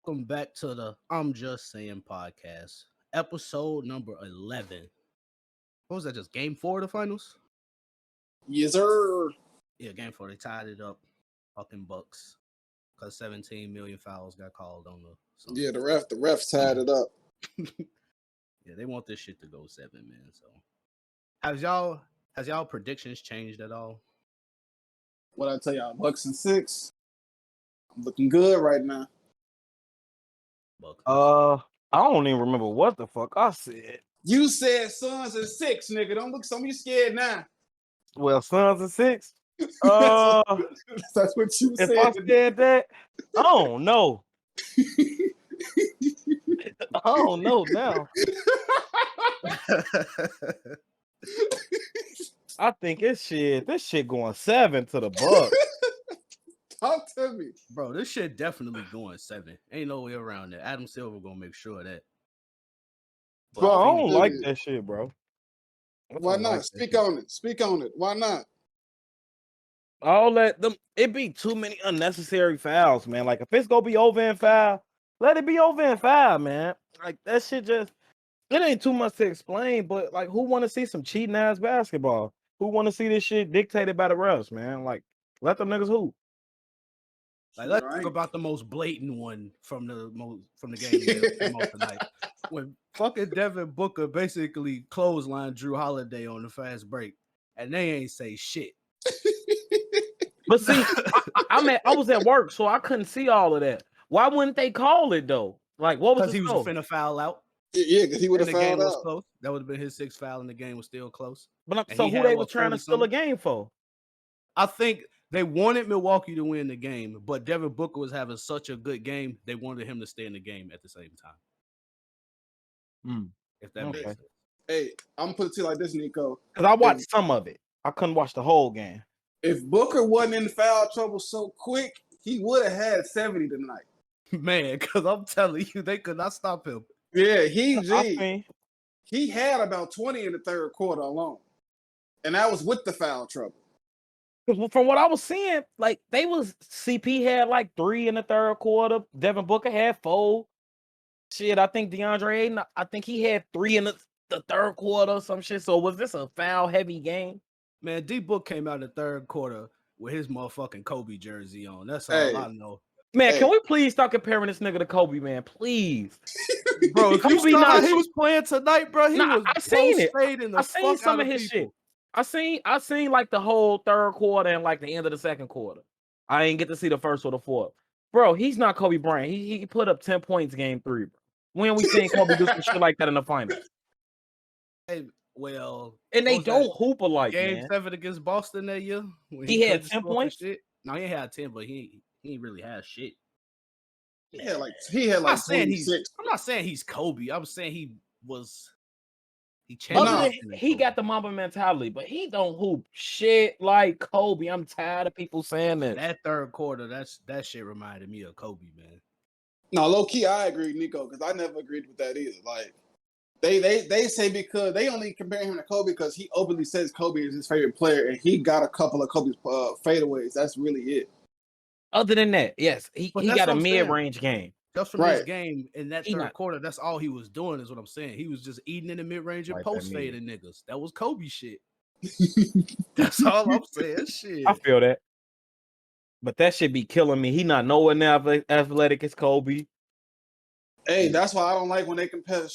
Welcome back to the I'm Just Saying podcast, episode number 11. What was that? Just game four of the finals? Yes, sir. Yeah, game four. They tied it up. Fucking Bucks. Because 17 million fouls got called on the. Yeah, the ref tied it up. Yeah, they want this shit to go 7, man. So, has y'all predictions changed at all? What I tell y'all, Bucks and 6. I'm looking good right now. Bucks. I don't even remember what the fuck I said. You said Suns and 6, nigga. Don't look so you scared now. Well, Suns and 6. That's what you if said. I said that, I don't know. I don't know now. I think this shit going 7 to the Bucks. Talk to me. Bro, this shit definitely going 7. Ain't no way around that. Adam Silver gonna make sure of that. But Bro, I don't Phoenix- like that shit, bro. Why don't not? like that Speak shit. on it. Speak on it. Why not? All that it be too many unnecessary fouls, man. Like if it's gonna be over in 5, let it be over in 5, man. Like that shit just it ain't too much to explain, but like who want to see some cheating ass basketball? Who want to see this shit dictated by the refs, man? Like let them niggas hoop. Like, let's Right. talk about the most blatant one from the game that came out tonight. When fucking Devin Booker basically clotheslined Drew Holiday on the fast break, and they ain't say shit. But see, I was at work, so I couldn't see all of that. Why wouldn't they call it though? Like what was Because he was score? finna foul out, Yeah, because he would and have the game fouled was out. close. That would have been his 6th foul, and the game was still close. But And so he who had, they what, was trying to 30 steal a something? game for? I think they wanted Milwaukee to win the game, but Devin Booker was having such a good game, they wanted him to stay in the game at the same time. If that makes Okay. sense. Hey, I'm gonna put it to you like this, Nico. Because I watched some of it. I couldn't watch the whole game. If Booker wasn't in foul trouble so quick, he would have had 70 tonight. Man, because I'm telling you, they could not stop him. Yeah, he had about 20 in the third quarter alone. And that was with the foul trouble. From what I was seeing, like CP had like 3 in the third quarter. Devin Booker had 4. Shit, I think DeAndre Ayton, I think he had 3 in the third quarter or some shit. So was this a foul heavy game? Man, D Book came out in the third quarter with his motherfucking Kobe jersey on. That's all Hey. I know. Man, Hey. can we please stop comparing this nigga to Kobe, man? Please. Bro, if you Kobe saw how not- he was playing tonight, bro, he was I seen it. fading the I seen fuck some out of his people. shit. I seen like the whole third quarter and like the end of the second quarter. I didn't get to see the first or the fourth. Bro, he's not Kobe Bryant. He put up 10 points game 3. Bro. When we seen Kobe do some shit like that in the finals? Hey, well, And they what was that, don't hoop alike, Game man. 7 against Boston that year. When He had couldn't 10 score for points? shit? No, he had 10, but he ain't really had shit. He had like I'm not saying 26. I'm not saying he's Kobe. I'm saying he But changed. nah. He got the Mamba mentality, but he don't hoop shit like Kobe. I'm tired of people saying that. That third quarter, that shit reminded me of Kobe, man. No, low key, I agree, Nico, because I never agreed with that either. Like they say because they only compare him to Kobe because he openly says Kobe is his favorite player, and he got a couple of Kobe's fadeaways. That's really it. Other than that, yes, he But that's got a what I'm saying. mid-range game. Just from this Right. game in that He third not- quarter, that's all he was doing, is what I'm saying. He was just eating in the mid-range and Like that post mid. fading niggas. That was Kobe shit. That's all I'm saying. Shit. I feel that. But that should be killing me. He not nowhere near athletic as Kobe. Hey, that's why I don't like when they compare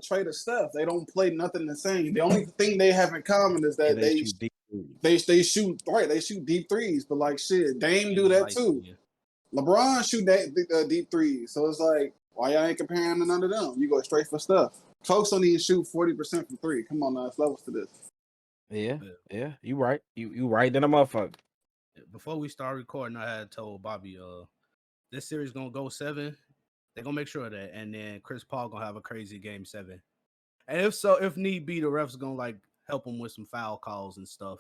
Trey to Steph. They don't play nothing the same. The only thing they have in common is that they shoot deep threes. they shoot right. They shoot deep threes, but like shit, Dame do that too. Yeah. LeBron shoot that deep threes. So it's like, why y'all ain't comparing to none of them? You go straight for Steph. Folks don't even shoot 40% from 3. Come on now, it's levels to this. Yeah. You right. You right than a motherfucker. Before we start recording, I had told Bobby, this series gonna go 7. They're gonna make sure of that, and then Chris Paul gonna have a crazy game 7. And if need be, the refs gonna like help him with some foul calls and stuff,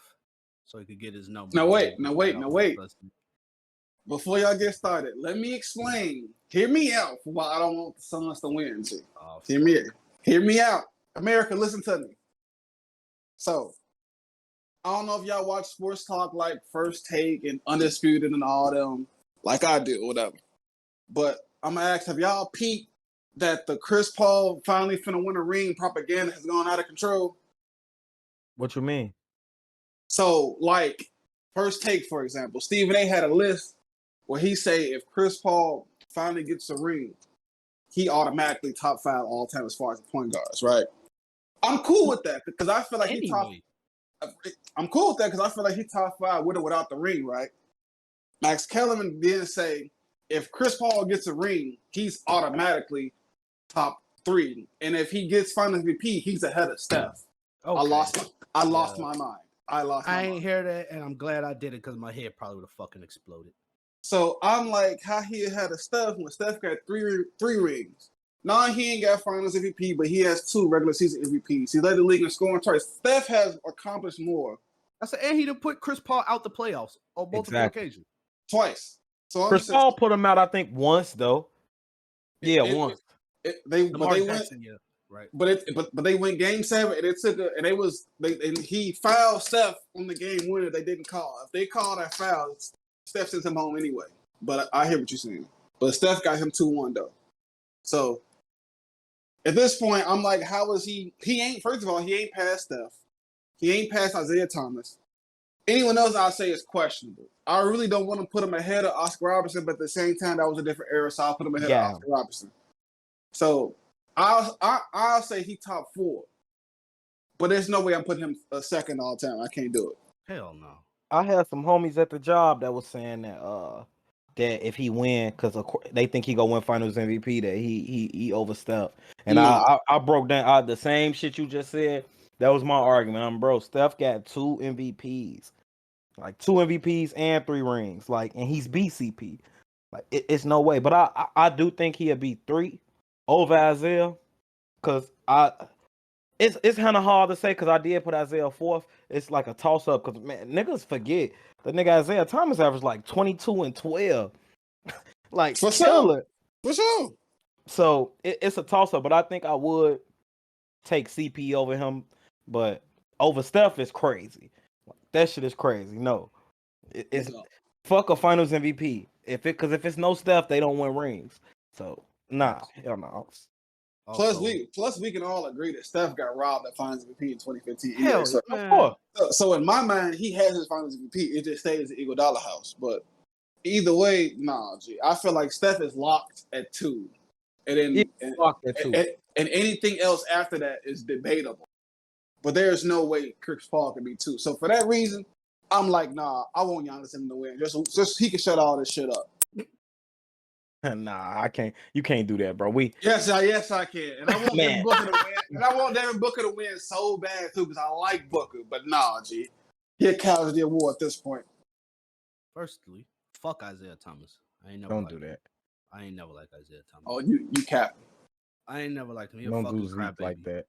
so he could get his number. Now wait. Before y'all get started, let me explain. Hear me out for why I don't want the Suns to win. Hear me out. America, listen to me. So, I don't know if y'all watch sports talk like First Take and Undisputed and all them, like I do, whatever. But I'm gonna ask, have y'all peeped that the Chris Paul finally finna win a ring propaganda has gone out of control? What you mean? So, like, First Take, for example, Stephen A. had a list where he say if Chris Paul finally gets a ring, he automatically top 5 all time as far as the point guards, right? I'm cool with that because I feel like I'm cool with that because I feel like he top 5 with or without the ring, right? Max Kellerman didn't say if Chris Paul gets a ring, he's automatically top 3, and if he gets Finals MVP, he's ahead of Steph. Okay. I lost my mind. I ain't hear that, and I'm glad I did it because my head probably would have fucking exploded. So I'm like, how he ahead of Steph when Steph got three rings? Nah, he ain't got Finals MVP, but he has 2 regular season MVPs. He led the league in scoring twice. Steph has accomplished more. I said, and he done put Chris Paul out the playoffs on multiple occasions. Twice. So Chris Paul put him out, I think, once though. Once. They went. Right. But they went game 7 and it took and he fouled Steph on the game winner. They didn't call. If they called that foul, Steph sends him home anyway. But I hear what you're saying. But Steph got him 2-1 though. So at this point, I'm like, how is he? He ain't. First of all, he ain't past Steph. He ain't past Isaiah Thomas. Anyone else I'll say is questionable. I really don't want to put him ahead of Oscar Robertson, but at the same time, that was a different era, so I'll put him ahead of Oscar Robertson. So I'll say he top 4, but there's no way I'm putting him a second all time. I can't do it. Hell no. I had some homies at the job that was saying that if he win, because they think he gonna win Finals MVP, that he overstepped. And I broke down the same shit you just said. That was my argument. Bro, Steph got 2 MVPs, like 2 MVPs and 3 rings, like, and he's BCP. Like it's no way. But I do think he'll be 3 over Isaiah, because it's kind of hard to say because I did put Isaiah 4th. It's like a toss up because man, niggas forget the nigga Isaiah Thomas averaged like 22 and 12, like for sure. For sure. So it's a toss up, but I think I would take CP over him, but over Steph is crazy. That shit is crazy. No, it's fuck a Finals MVP. If it's no Steph, they don't win rings. So nah, hell no. Plus, we can all agree that Steph got robbed at Finals MVP in 2015. Hell, anyway, so in my mind, he has his Finals MVP. It just stays at Eagle Dollar House. But either way, nah, G. I feel like Steph is locked at 2, and then locked at 2. And anything else after that is debatable. But there's no way Chris Paul can be 2. So for that reason, I'm like, nah, I want Giannis to win. Just he can shut all this shit up. Nah, I can't. You can't do that, bro. Yes, I can. And I want Devin Booker to win. And I want Devin Booker to win so bad too, because I like Booker. But nah, G. He carries the award at this point. Firstly, fuck Isaiah Thomas. I ain't never don't do that. I ain't never liked Isaiah Thomas. Oh, you cap. I ain't never liked him. He don't a fucking do Zeke like that.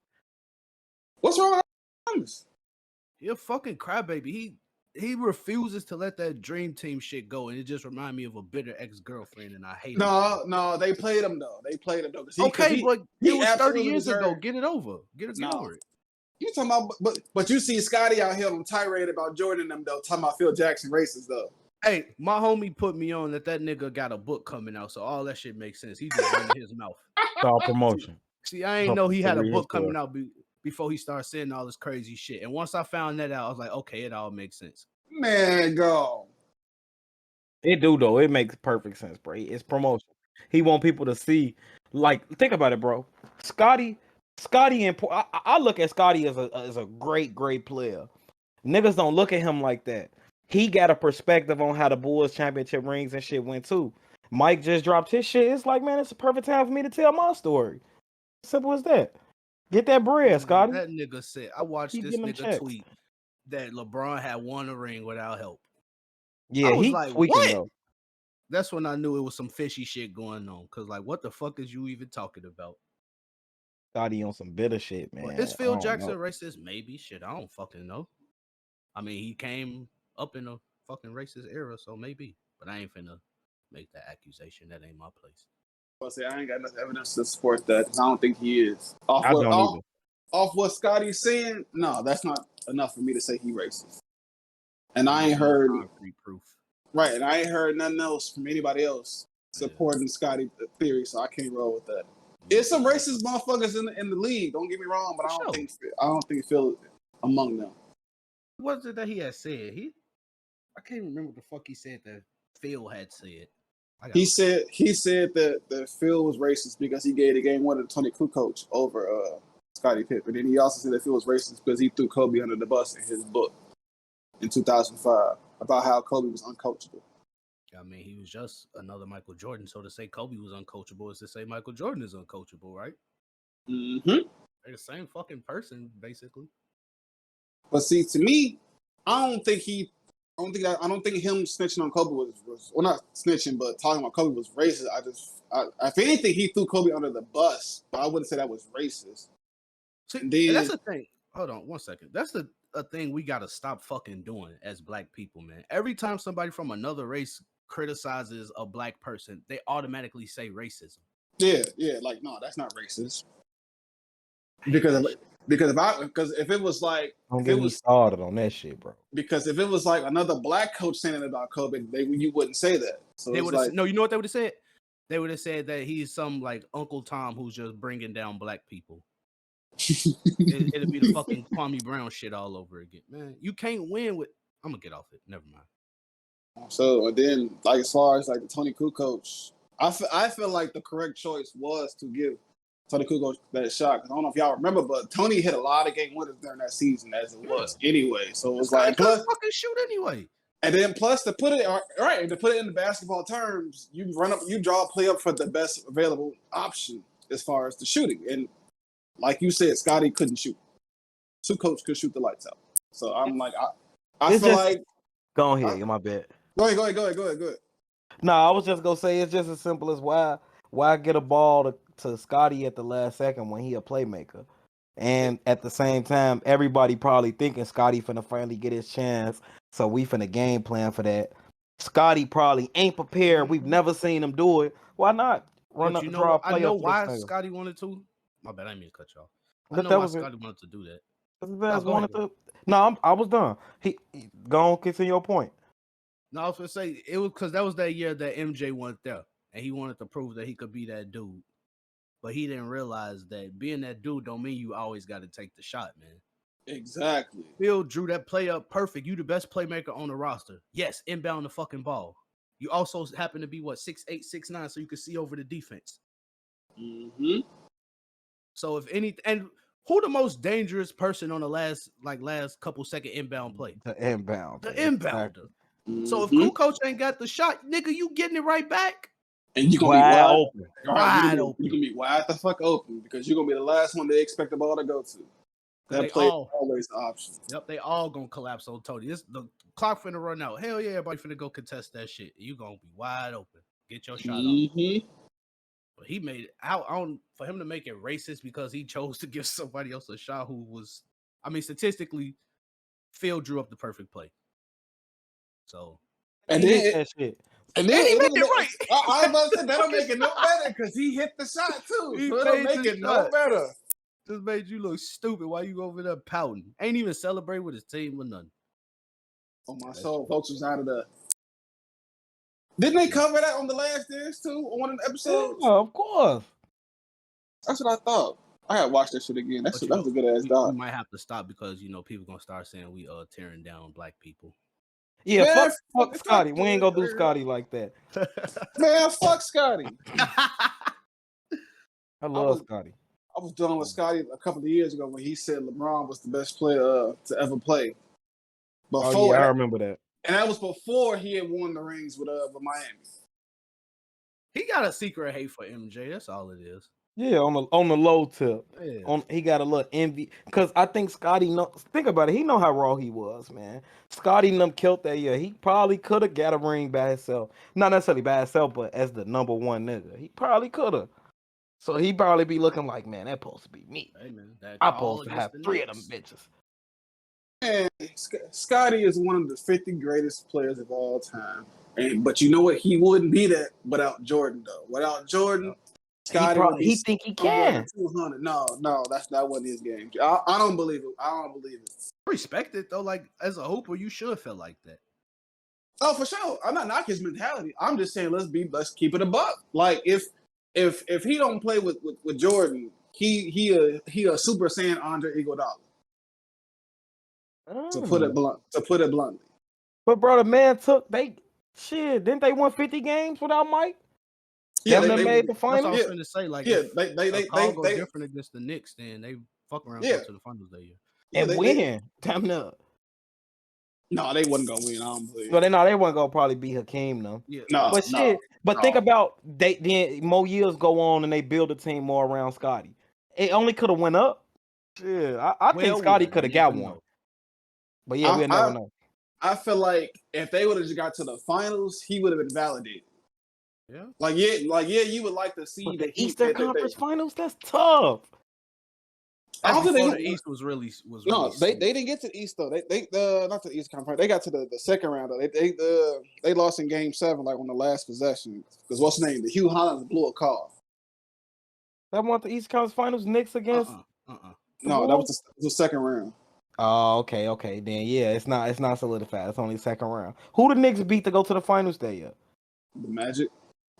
What's wrong with Thomas? He a fucking crybaby. He refuses to let that dream team shit go, and it just reminds me of a bitter ex-girlfriend, and I hate it. No, they played him though. But it was 30 years ago. Get it over. Get over it. You talking about? But you see Scotty out here on tirade about Jordan and them though, talking about Phil Jackson racist though. Hey, my homie put me on that nigga got a book coming out, so all that shit makes sense. He just running his mouth. It's all promotion. See, I ain't know he had a book coming out before he started saying all this crazy shit. And once I found that out, I was like, okay, it all makes sense. Man, go. It do though. It makes perfect sense, bro. It's promotion. He want people to see. Like, think about it, bro. Scotty, and I look at Scotty as a great player. Niggas don't look at him like that. He got a perspective on how the Bulls championship rings and shit went too. Mike just dropped his shit. It's like, man, it's a perfect time for me to tell my story. Simple as that. Get that bread, Scotty. That nigga said, I watched this nigga tweet that LeBron had won a ring without help. Yeah, he's like, tweaking though. That's when I knew it was some fishy shit going on. Cause like, what the fuck is you even talking about? Scotty on some bitter shit, man. Is Phil Jackson racist? Maybe. Shit, I don't fucking know. I mean, he came up in a fucking racist era, so maybe. But I ain't finna make that accusation. That ain't my place. I'll say I ain't got enough evidence to support that because I don't think he is. Off what Scotty's saying, no, that's not enough for me to say he racist. And I ain't heard proof. Right, and I ain't heard nothing else from anybody else supporting Scotty theory, so I can't roll with that. It's some racist motherfuckers in the league. Don't get me wrong, but I don't think Phil among them. What was it that he had said? I can't remember what the fuck he said that Phil had said. He said that Phil was racist because he gave the game winner to Tony Kukoc over Scottie Pippen. And he also said that Phil was racist because he threw Kobe under the bus in his book in 2005 about how Kobe was uncoachable. I mean, he was just another Michael Jordan. So to say Kobe was uncoachable is to say Michael Jordan is uncoachable, right? Mm-hmm. They're the same fucking person, basically. But see, to me, I don't think him snitching on Kobe was well, not snitching, but talking about Kobe was racist. If anything, he threw Kobe under the bus, but I wouldn't say that was racist. See, and that's the thing. Hold on 1 second. That's a thing we got to stop fucking doing as black people, man. Every time somebody from another race criticizes a black person, they automatically say racism. Yeah, like no, that's not racist. Because if it was like don't get me started on that shit, bro. Because if it was like another black coach saying it about Kobe, you wouldn't say that. So they would have no. You know what they would have said? They would have said that he's some like Uncle Tom who's just bringing down black people. It'd be the fucking Kwame Brown shit all over again, man. You can't win with. I'm gonna get off it. Never mind. So then, like as far as like the Tony Kukoc, I feel like the correct choice was to give Tony Kukoc that shot. Because I don't know if y'all remember, but Tony hit a lot of game winners during that season as it was anyway. So it was like plus fucking shoot anyway. And then plus to put it right, and to put it into basketball terms, you draw a play up for the best available option as far as the shooting. And like you said, Scotty couldn't shoot. Kukoc could shoot the lights out. So I'm like, I feel like. Go ahead, my bad. Go ahead. No, I was just gonna say it's just as simple as why get a ball to Scotty at the last second when he a playmaker, and at the same time everybody probably thinking Scotty finna finally get his chance, so we finna game plan for that. Scotty probably ain't prepared. We've never seen him do it. Why not run up the draw? I know why Scotty wanted to. My bad, I didn't mean to cut y'all. I know why Scotty wanted to do that. No, I was done. He go on, continue your point. No, I was gonna say it was because that was that year that MJ went there, and he wanted to prove that he could be that dude. But he didn't realize that being that dude don't mean you always got to take the shot, man. Exactly. Phil drew that play up perfect. You the best playmaker on the roster. Yes, inbound the fucking ball. You also happen to be 6'8", 6'9", so you can see over the defense. Mm-hmm. So if any, and who the most dangerous person on the last couple second inbound play? The inbound. The inbounder. Exactly. So if Kukoc ain't got the shot, nigga, you getting it right back. And you're gonna be wide open. Wide open. You're gonna be wide the fuck open because you're gonna be the last one they expect the ball to go to. That play is always the option. Yep, they all gonna collapse on Tony. The clock finna run out. Hell yeah, everybody finna go contest that shit. You gonna be wide open. Get your shot off. But he made it out on for him to make it racist because he chose to give somebody else a shot who was, I mean, statistically, Phil drew up the perfect play. So and then that shit. And then he made it right. I was about to say that'll make it no better because he hit the shot too. So it'll make it no better. Just made you look stupid while you over there pouting. Ain't even celebrate with his team or nothing. Oh my soul, folks was out of the. Didn't they cover that on the last dance too on one of the episodes? Yeah, of course. That's what I thought. I gotta watch that shit again. That was a good ass dog. We might have to stop because people gonna start saying we tearing down black people. Yeah, man, fuck Scotty. We ain't gonna do Scotty like that. Man, fuck Scotty. I love Scotty. I was dealing with Scotty a couple of years ago when he said LeBron was the best player to ever play. Before, I remember that. And that was before he had won the rings with Miami. He got a secret hate for MJ. That's all it is. Yeah, on the low tip. Yeah. He got a little envy because I think Scotty think about it. He know how raw he was, man. Scotty killed that year. He probably could have got a ring by himself. Not necessarily by himself, but as the number one nigga. He probably could have. So he probably be looking like, man, that's supposed to be me. Hey, man, I'm supposed to have 3 of them bitches. Man, Scotty is one of the 50 greatest players of all time. But you know what? He wouldn't be that without Jordan, though. Without Jordan, Scotty he think he can. 200. No, that wasn't his game. I don't believe it. I don't believe it. Respect it though. Like as a hooper, you should feel like that. Oh, for sure. I'm not knocking his mentality. I'm just saying let's keep it a buck. Like if he don't play with Jordan, he a Super Saiyan Andre Iguodala. To put it bluntly. But bro, the man didn't they win 50 games without Mike? Yeah, they made the That's what I finals. was going to say. Like, yeah, if they Chicago different against the Knicks, then they fuck around go to the finals that year. Yeah, and win. Damn no. No, they wasn't gonna win. I don't believe. No, they wasn't gonna probably beat Hakeem though. Yeah, no, but shit. But think about then more years go on and they build a team more around Scotty. It only could have went up. Yeah, I think Scotty could have got one. Know. But yeah, we'll never know. I feel like if they would have just got to the finals, he would have been validated. Yeah. Like you would like to see the Eastern Conference Finals. That's tough. I don't think the East was really they didn't get to the East though. They not to the East Conference. They got to the second round though. They lost in Game 7 like on the last possession because what's his name? The Hugh Hollins blew a call. That want the East Conference Finals Knicks against? No, that was the second round. Oh, okay. Then yeah, it's not solidified. It's only second round. Who the Knicks beat to go to the finals that year? The Magic.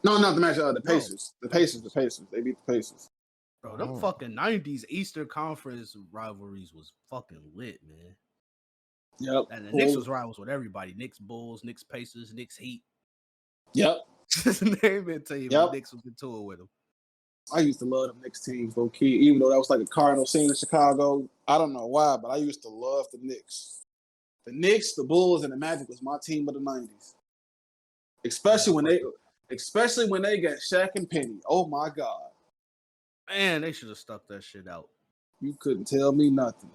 No, not the Magic. The Pacers. No. The Pacers. They beat the Pacers. Bro, them fucking 90s Eastern Conference rivalries was fucking lit, man. Yep. And the Knicks was rivals with everybody. Knicks Bulls, Knicks Pacers, Knicks Heat. Yep. Just name it to you. Yep. Knicks was in tour with them. I used to love them Knicks teams, low key, even though that was like a Cardinal scene in Chicago. I don't know why, but I used to love the Knicks. The Knicks, the Bulls, and the Magic was my team of the 90s. Especially when they got Shaq and Penny. Oh my God. Man, they should have stuck that shit out. You couldn't tell me nothing.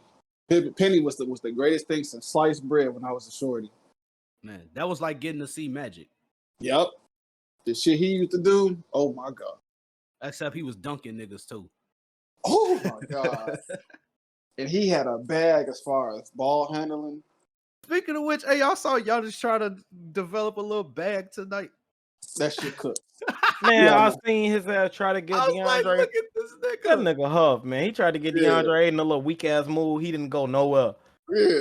Penny was the greatest thing since sliced bread when I was a shorty. Man, that was like getting to see Magic. Yep. The shit he used to do, oh my God. Except he was dunking niggas too. Oh my God. And he had a bag as far as ball handling. Speaking of which, hey, y'all saw y'all just try to develop a little bag tonight. That shit cooked. Man, I seen his ass try to get DeAndre. Like, look at this nigga. That nigga Huff, man. He tried to get DeAndre in a little weak ass move. He didn't go nowhere. Yeah.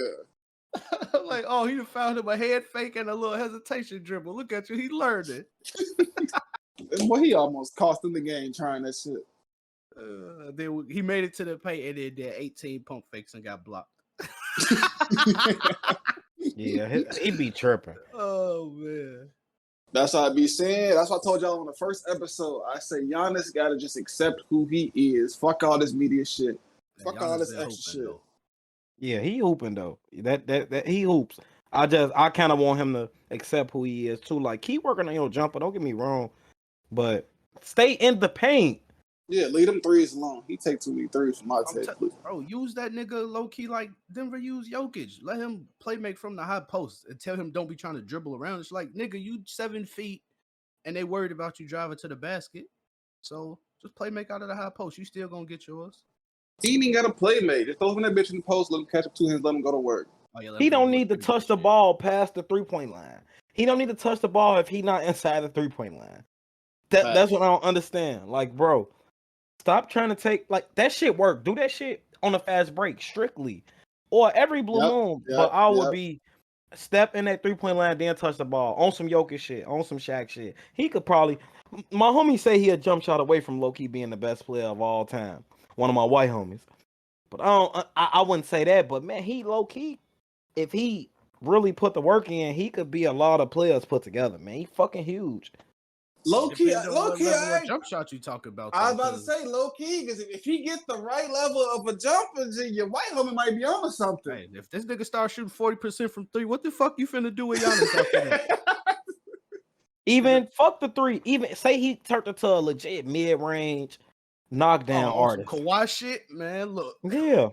Like, oh, he found him a head fake and a little hesitation dribble. Look at you. He learned it. Boy, he almost cost him the game trying that shit. Then he made it to the paint and then did 18 pump fakes and got blocked. Yeah, he'd be tripping. Oh, man. That's what I be saying. That's what I told y'all on the first episode. I say Giannis got to just accept who he is. Fuck all this media shit. Fuck all this extra shit. Though. Yeah, he hooping though. That he hoops. I kind of want him to accept who he is too. Like, keep working on your jumper. Don't get me wrong, but stay in the paint. Yeah, leave them threes alone. He take too many threes from my take. Bro, use that nigga low key like Denver use Jokic. Let him play make from the high post and tell him don't be trying to dribble around. It's like, nigga, you 7 feet and they worried about you driving to the basket. So just play make out of the high post. You still gonna get yours. He ain't got a play mate. Just throw him that bitch in the post, let him catch up 2 hands, let him go to work. Oh, yeah, he don't need to touch the ball past the 3-point line. He don't need to touch the ball if he not inside the 3-point line. That's what I don't understand. Like, bro, stop trying to take like that shit work. Do that shit on a fast break strictly, or every blue moon. But I would be step in that 3-point line, then touch the ball on some Jokic shit, on some Shaq shit. He could probably. My homie say he a jump shot away from low-key being the best player of all time. One of my white homies, but I wouldn't say that. But man, he low-key, if he really put the work in, he could be a lot of players put together. Man, he fucking huge. Low key, jump shot you talk about. I was about to say low key because if he gets the right level of a jumper, your white homie might be on something. Hey, if this nigga starts shooting 40% from 3, what the fuck you finna do with Giannis after that? Even fuck the 3. Even say he turned into a legit mid-range knockdown artist. Kawhi shit, man. Look, yeah,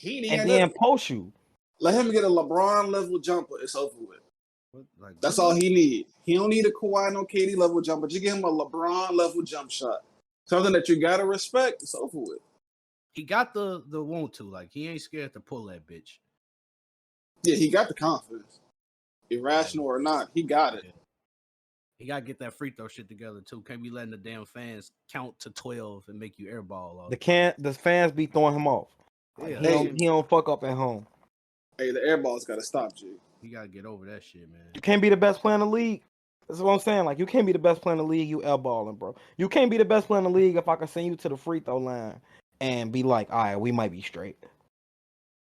and then post you. Let him get a LeBron level jumper. It's over with. That's all he need. He don't need a Kawhi, no KD level jumper. Just give him a LeBron level jump shot. Something that you gotta respect. It's over with. He got the want to. Like, he ain't scared to pull that bitch. Yeah, he got the confidence. Irrational or not, he got it. He gotta get that free throw shit together too. Can't be letting the damn fans count to 12 and make you airball. The fans be throwing him off. Yeah, he don't fuck up at home. Hey, the airball's gotta stop, G. He gotta get over that shit, man. You can't be the best player in the league. That's what I'm saying. Like, you can't be the best player in the league. You airballing, bro. You can't be the best player in the league if I can send you to the free throw line and be like, all right, we might be straight.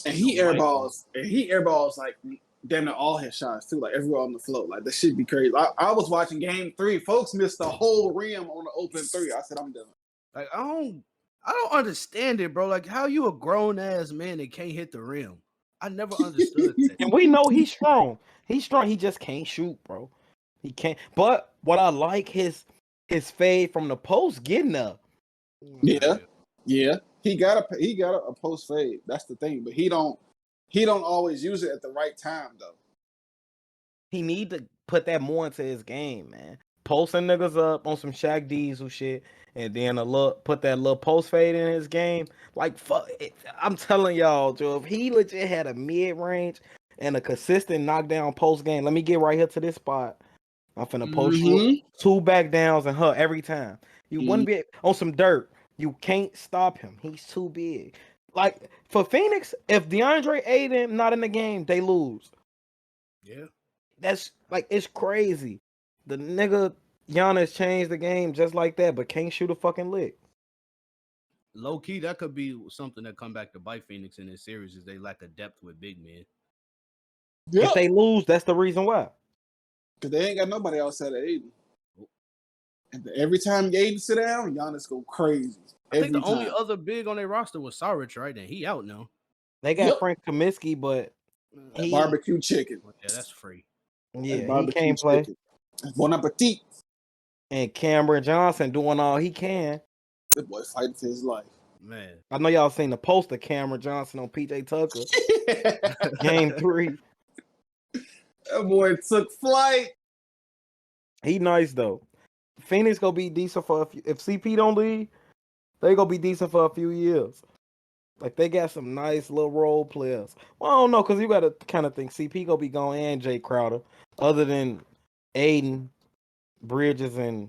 And he airballs like damn near all his shots too, like everywhere on the float. Like that should be crazy. I was watching game 3. Folks missed the whole rim on the open 3. I said, I'm done. Like I don't understand it, bro. Like how you a grown ass man that can't hit the rim? I never understood that. And we know he's strong. He's strong. He just can't shoot, bro. He can't. But what I like his fade from the post getting up. Yeah. He got a post fade. That's the thing. But he don't always use it at the right time though. He need to put that more into his game, man. Posting niggas up on some Shaq Diesel shit, and then put that little post fade in his game. Like fuck, I'm telling y'all, Joe, if he legit had a mid range and a consistent knockdown post game, let me get right here to this spot. I'm finna post you 2 back downs and her every time. You wouldn't be on some dirt. You can't stop him. He's too big. Like for Phoenix, if DeAndre Ayton not in the game, they lose. Yeah. That's like, it's crazy. The nigga Giannis changed the game just like that, but can't shoot a fucking lick. Low key, that could be something that come back to bite Phoenix in this series is they lack a depth with big men. Yep. If they lose, that's the reason why. Because they ain't got nobody outside of Aiden. And every time Aiden sit down, Giannis go crazy. I think the only other big on their roster was Saric, right? And he out now. They got Frank Kaminsky, but barbecue chicken. Yeah, that's free. Yeah, he can't play. Bon appetit. And Cameron Johnson doing all he can. That boy fighting for his life. Man. I know y'all seen the post of Cameron Johnson on PJ Tucker. Game 3. That boy took flight. He nice though. Phoenix gonna be decent for if CP don't leave, they gonna be decent for a few years. Like they got some nice little role players. Well, I don't know, because you gotta kind of think CP gonna be going and Jay Crowder, other than Aiden, Bridges, and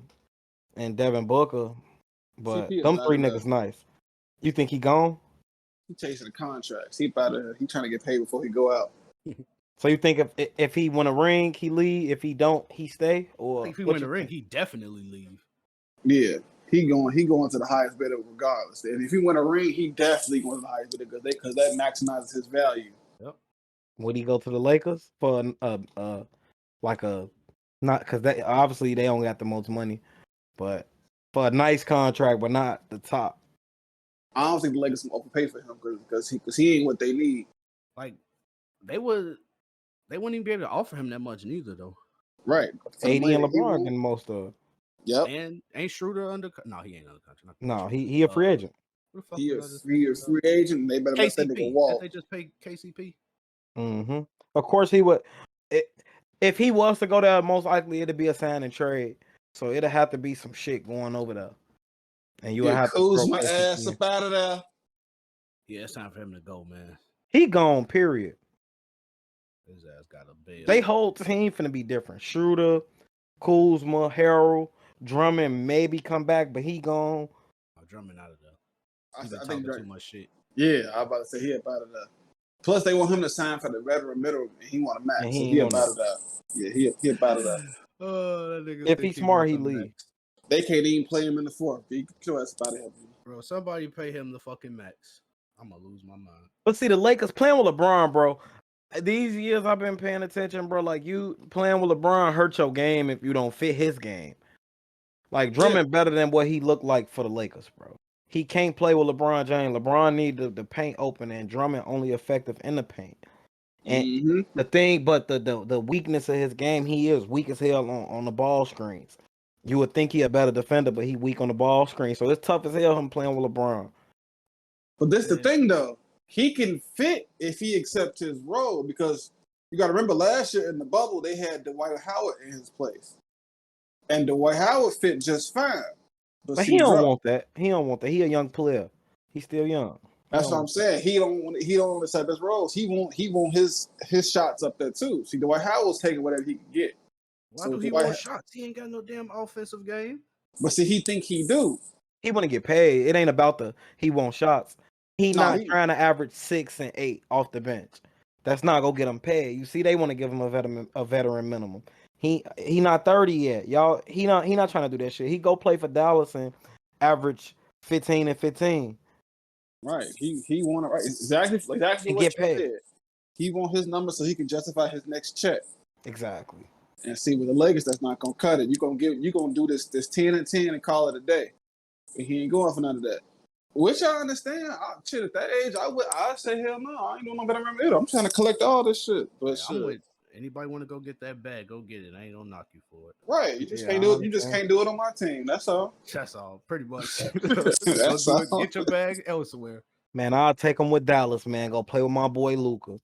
Devin Booker. But them 3 niggas nice. You think he gone? He chasing the contracts. He about to. He trying to get paid before he go out. So you think if he win a ring, he leave? If he don't, he stay? Or if he win a ring, he definitely leave. Yeah, he going to the highest bidder regardless. And if he win a ring, he definitely going to the highest bidder because that maximizes his value. Yep. Would he go to the Lakers for like a not because that obviously they only got the most money, but for a nice contract, but not the top? I don't think the Lakers can overpay for him because he ain't what they need. Like they wouldn't even be able to offer him that much neither though. Right. AD and LeBron getting most of. Yep. And ain't Schroeder under? No, he ain't under contract. No, he a free agent. He a free agent. They better let that nigga walk. They just pay KCP. Mm-hmm. Of course he would. If he was to go there, most likely it'd be a sign and trade. So it'd have to be some shit going over there. And you would have to my ass up out of there. Yeah, it's time for him to go, man. He gone, period. His ass got a bail. They whole team finna be different. Schroeder, Kuzma, Harrell, Drummond maybe come back, but he gone. Oh, Drummond out of there. I think too much shit. Yeah, I was about to say he up out of there. Plus, they want him to sign for the veteran middle, and he want a max. So he up out of there. Yeah, he up out of there. Oh, that nigga. If he's smart, he leave. They can't even play him in the fourth. Get your ass out of here, bro. Somebody pay him the fucking max. I'm gonna lose my mind. But see, the Lakers playing with LeBron, bro. These years I've been paying attention, bro. Like, you playing with LeBron hurt your game if you don't fit his game. Like, Drummond better than what he looked like for the Lakers, bro. He can't play with LeBron James. LeBron need the paint open, and Drummond only effective in the paint. And the thing, but the weakness of his game, he is weak as hell on the ball screens. You would think he a better defender, but he weak on the ball screen. So it's tough as hell him playing with LeBron. But this the thing, though. He can fit if he accepts his role, because you got to remember last year in the bubble, they had Dwight Howard in his place. And Dwight Howard fit just fine. But he don't want that. He don't want that. He a young player. He's still young. That's what I'm saying. He don't accept his roles. He want his shots up there too. See, Dwight Howard's taking whatever he can get. Why do he want shots? He ain't got no damn offensive game. But see, he think he do. He want to get paid. It ain't about he want shots. He not trying to average 6 and 8 off the bench. That's not gonna get him paid. You see, they want to give him a veteran minimum. He not 30 yet, y'all. He not trying to do that shit. He go play for Dallas and average 15 and 15 Right. He want to right exactly and what get you paid. said. He want his number so he can justify his next check. Exactly. And see with the Lakers, that's not gonna cut it. You gonna do this 10 and 10 and call it a day. And he ain't going for none of that. Which I understand. Shit, at that age, I'd say hell no. I ain't doing no better than I'm trying to collect all this shit. But Hey, I'm with anybody want to go get that bag, go get it. I ain't gonna knock you for it. right. You just can't I do it. You just understand. can't do it on my team. That's all. That's all, pretty much. That's Go do it. all. Get your bag elsewhere. Man, I'll take him with Dallas, man. Go play with my boy Luka.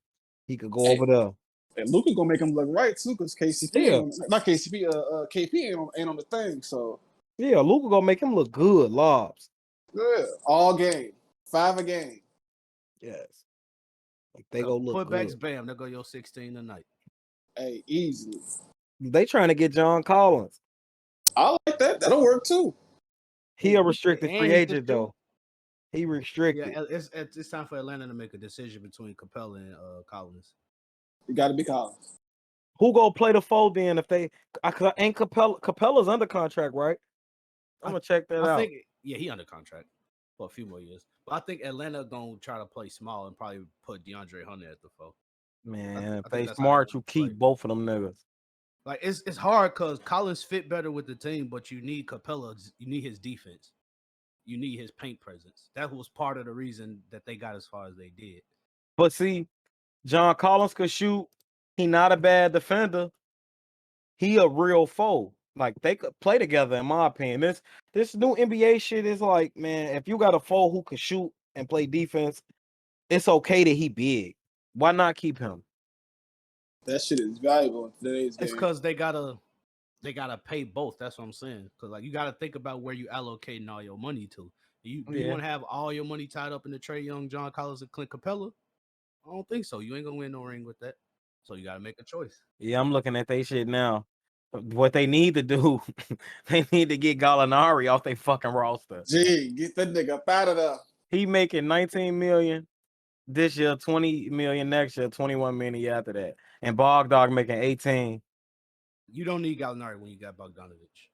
He could go over there. And Luka gonna make him look right too, because KCP Yeah. not KCP, KP ain't on the thing. So Yeah, Luka gonna make him look good, lobs. good all game, 5 a game. Yes. Like they go look Putbacks, good. bam, there go your 16 tonight. Hey, easily. They trying to get John Collins. I like that. That'll work too. He a restricted And free he can agent shoot. though. He restricted. Yeah, it's time for Atlanta to make a decision between Capella and Collins. You got to be Collins. Who go play the 4 then if they ain't Capella's under contract, right? I'm gonna check that out. I think he under contract for a few more years. But I think Atlanta gonna try to play small and probably put DeAndre Hunter at the 4. Man, I if they that's how smart, they you keep play. both of them niggas. Like it's hard because Collins fit better with the team, but you need Capella. You need his defense. You need his paint presence. That was part of the reason that they got as far as they did. But see, John Collins could shoot. He not a bad defender. He a real foe. Like they could play together, in my opinion. This new NBA shit is like, man, if you got a foe who can shoot and play defense, it's okay that he big. Why not keep him? That shit is valuable in today's It's game. because they gotta pay both. That's what I'm saying. Because like you gotta think about where you allocating all your money to. You want to have all your money tied up in the Trae Young, John Collins, and Clint Capella? I don't think so. You ain't gonna win no ring with that. So you gotta make a choice. Yeah, I'm looking at they shit now. What they need to do, they need to get Gallinari off their fucking roster. Gee, get that nigga up out of there. He making 19 million this year, 20 million next year, 21 million after that. And Bogdog making 18. You don't need Gallinari when you got Bogdanovich.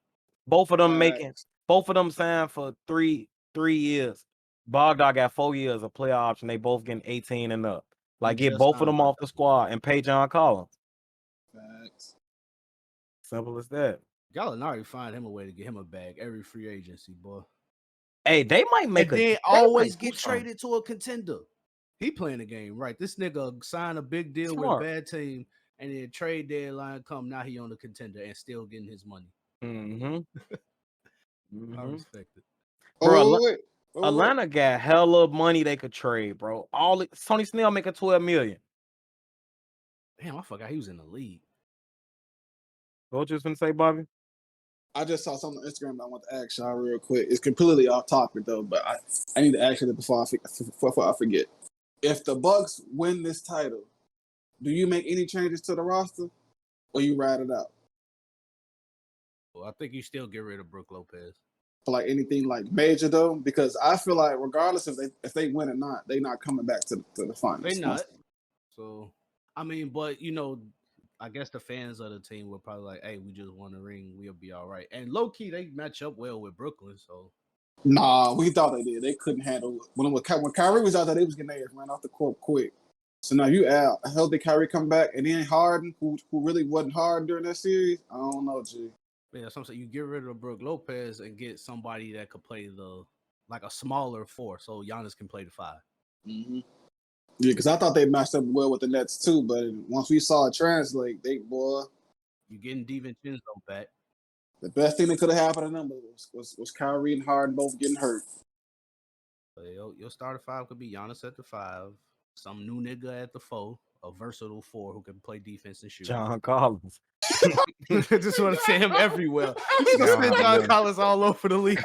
Both of them signed for three years. Bogdog got 4 years of player option. They both getting 18 and up. Like get both of them off the squad and pay John Collins. Facts. Simple as that. Gallinari find him a way to get him a bag every free agency, boy. Hey, they might make and then always get traded to a contender. He playing the game right. This nigga signed a big deal with a bad team, and then trade deadline come. Now he on the contender and still getting his money. Mm-hmm. I respect it, bro. Atlanta got hella money they could trade, bro. Tony Snell making 12 million. Damn, I forgot he was in the league. What you was gonna say, Bobby? I just saw something on Instagram that I want to ask y'all real quick. It's completely off topic though, but I need to ask you before I forget. If the Bucks win this title, do you make any changes to the roster, or you ride it out? Well, I think you still get rid of Brook Lopez. For like anything like major though, because I feel like regardless if they win or not, they not coming back to the finals. They not. So I mean, but I guess the fans of the team were probably like, "Hey, we just won a ring. We'll be all right." And low key, they match up well with Brooklyn. So, nah, we thought they did. They couldn't handle it. When Kyrie was out there, they was getting their ass ran off the court quick. So now you out. I hope Kyrie come back, and then Harden, who really wasn't hard during that series. I don't know, G. Yeah, something you get rid of Brook Lopez and get somebody that could play like a smaller 4, so Giannis can play the 5. Mm-hmm. Yeah, because I thought they matched up well with the Nets too, but once we saw it translate, you getting DiVincenzo back. The best thing that could have happened to them was Kyrie and Harden both getting hurt. So your starter 5 could be Giannis at the 5, some new nigga at the 4, a versatile 4 who can play defense and shoot. John Collins. Just want to see him everywhere. Send John Collins all over the league.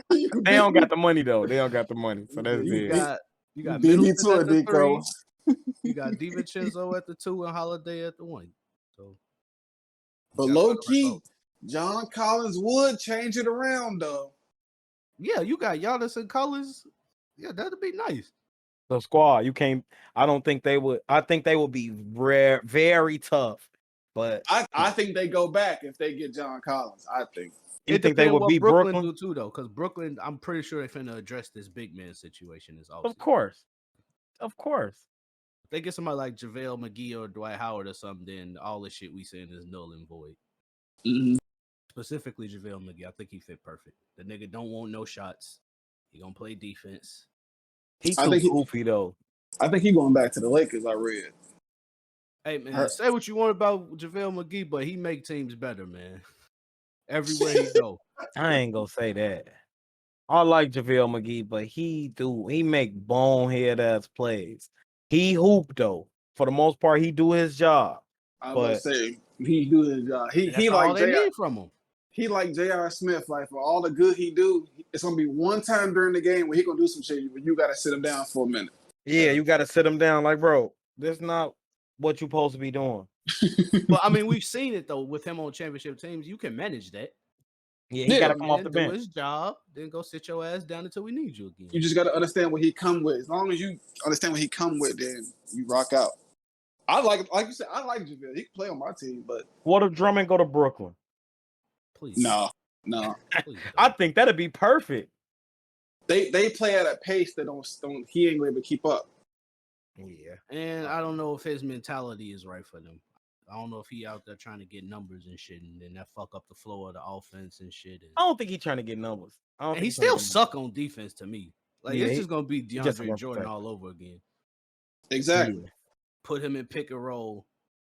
They don't got the money though. They don't got the money, so that's it. You got Middleton at the 3. You got DiVincenzo at the 2 and Holiday at the 1. So, but low key, John Collins would change it around though. Yeah, you got Giannis and Collins. Yeah, that'd be nice. The squad, you can't. I don't think they would. I think they would be rare, very tough. But I think they go back if they get John Collins. I think. you It think they depends would what beat Brooklyn Brooklyn? do too, though, because Brooklyn, I'm pretty sure they're finna address this big man situation this Of offseason. course, of course. If they get somebody like JaVale McGee or Dwight Howard or something, then all the shit we saying is null and void. Mm-hmm. Specifically JaVale McGee, I think he fit perfect. The nigga don't want no shots. He gonna play defense. He too goofy though. I think he going back to the Lakers. I read. Hey man, say what you want about JaVale McGee, but he make teams better, man. Everywhere he go. I ain't gonna say that. I like JaVale McGee, but he make bonehead ass plays. He hoop though. For the most part, he do his job. I was gonna say he do his job. He all like they J.R. need from him. He like J.R. Smith. Like for all the good he do, it's gonna be one time during the game where he gonna do some shit. Where you gotta sit him down for a minute. Yeah, you gotta sit him down. Like, bro, this not what you supposed to be doing. But I mean, we've seen it though with him on championship teams. You can manage that. Yeah, he gotta come off the bench. Do his job, then go sit your ass down until we need you again. You just gotta understand what he come with. As long as you understand what he come with, then you rock out. I like you said, I like JaVale. He can play on my team, but what if Drummond go to Brooklyn? Please. No. I think that'd be perfect. They play at a pace that don't he ain't able to keep up. Yeah. And I don't know if his mentality is right for them. I don't know if he out there trying to get numbers and shit, and then that fuck up the flow of the offense and shit. I don't think he's trying to get numbers. And he still suck on defense to me. Like it's just gonna be just DeAndre Jordan all over again. Exactly. Yeah. Put him in pick and roll,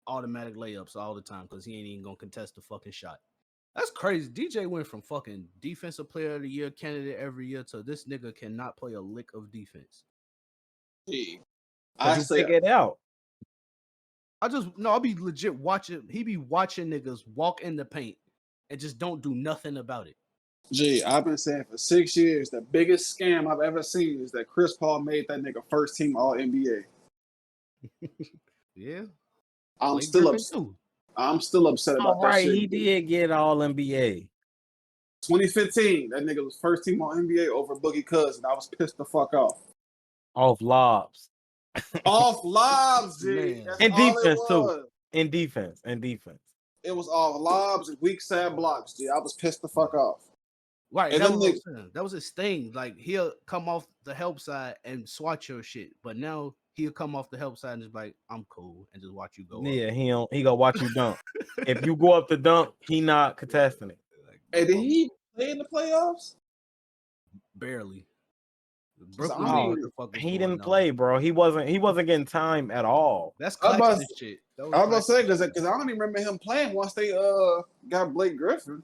automatic layups all the time because he ain't even gonna contest the fucking shot. That's crazy. DJ went from fucking defensive player of the year candidate every year to this nigga cannot play a lick of defense. I say figure it out. I'll be legit watching. He be watching niggas walk in the paint and just don't do nothing about it. I've been saying for 6 years the biggest scam I've ever seen is that Chris Paul made that nigga first team All NBA. Yeah, I'm still upset about that shit. He did get All NBA. 2015, that nigga was first team All NBA over Boogie Cousins. I was pissed the fuck off. Off lobs. Off lobs, G. That's and all defense it too. was. In defense. It was off lobs and weak side blocks, G. I was pissed the fuck off. Right, that was his thing. Like he'll come off the help side and swat your shit, but now he'll come off the help side and just like, I'm cool, and just watch you go. Yeah, he gonna watch you dunk. If you go up the dunk, he not contesting it. Hey, did he play in the playoffs? Barely. He didn't play, bro. He wasn't getting time at all. That's classic shit. I was gonna say because I don't even remember him playing once they got Blake Griffin.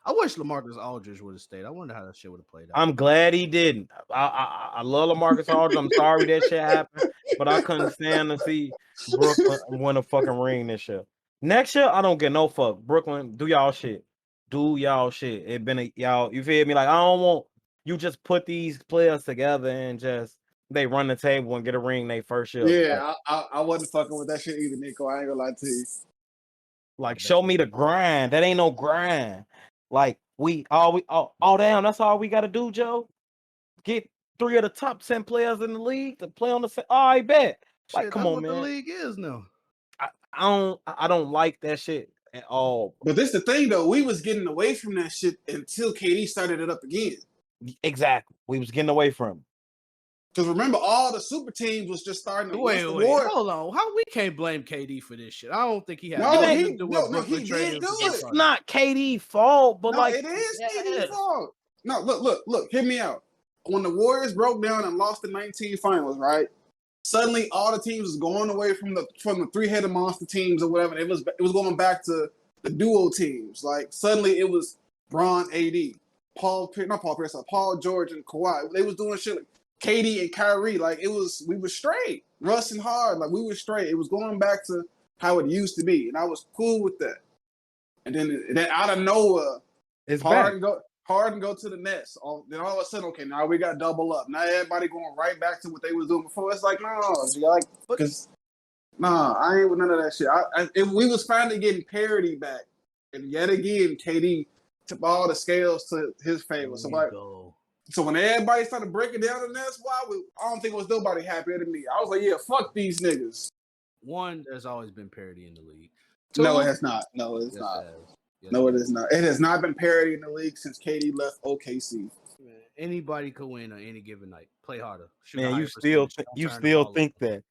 I wish LaMarcus Aldridge would have stayed. I wonder how that shit would have played out. I'm glad he didn't. I love LaMarcus Aldridge. I'm sorry that shit happened, but I couldn't stand to see Brooklyn win a fucking ring this year. Next year, I don't get no fuck. Brooklyn, do y'all shit. It been y'all. You feel me? Like I don't want you just put these players together and just they run the table and get a ring they first year. Yeah, I wasn't fucking with that shit either, Nico. I ain't gonna lie to you. Like, show me the grind. That ain't no grind. Like damn, that's all we gotta do, Joe. Get 3 of the top 10 players in the league to play on the same. Oh, I bet. Like, shit, come on, man. The league is now. I don't like that shit at all. But this the thing though, we was getting away from that shit until KD started it up again. Exactly. We was getting away from it. Because remember, all the super teams was just starting to wait, hold on. How we can't blame KD for this shit? I don't think he had he did do it. It's not KD's fault, but it is KD's fault. No, look, hear me out. When the Warriors broke down and lost the 19 finals, right? Suddenly all the teams was going away from the three-headed monster teams or whatever. It was going back to the duo teams. Like suddenly it was Bron, AD, Paul George and Kawhi. They was doing shit like KD and Kyrie. Like we were straight. Russ and Hard, like we were straight. It was going back to how it used to be, and I was cool with that. And then out of nowhere, Harden go to the Nets. Then all of a sudden, okay, now we got double up. Now everybody going right back to what they was doing before. It's like, no, I ain't with none of that shit. We was finally getting parity back, and yet again, KD took all the scales to his favor. So like, So when everybody started breaking down in that squad, I don't think it was nobody happier than me. I was like, yeah, fuck these niggas. One, there's always been parity in the league. Two, no, it has not. No, it's yes, not. It yes, no, it is not. It has not been parity in the league since KD left OKC. Man, anybody could win on any given night. Play harder. Man, you still think that.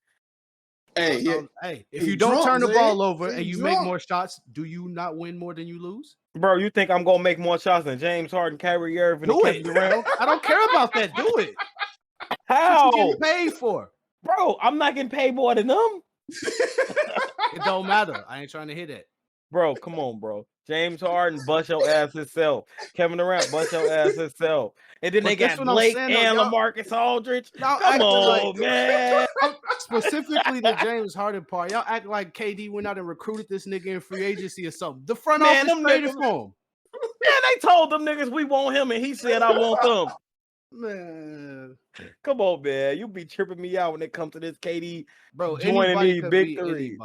Hey, yeah. Hey, if you don't turn the ball over and you make more shots, do you not win more than you lose? Bro, you think I'm gonna make more shots than James Harden, Kyrie Irving, and Kevin Durant? I don't care about that. Do it. How? What you getting paid for? Bro, I'm not getting paid more than them. It don't matter. I ain't trying to hit it. Bro, come on, bro. James Harden, bust your ass himself. Kevin Durant, bust your ass himself. And then they got Blake and LaMarcus Aldridge. Come on, man. Specifically the James Harden part. Y'all act like KD went out and recruited this nigga in free agency or something. The front office traded for him. Yeah, they told them niggas we want him, and he said I want them. Man, come on, man. You be tripping me out when it comes to this KD, bro. Joining these big threes.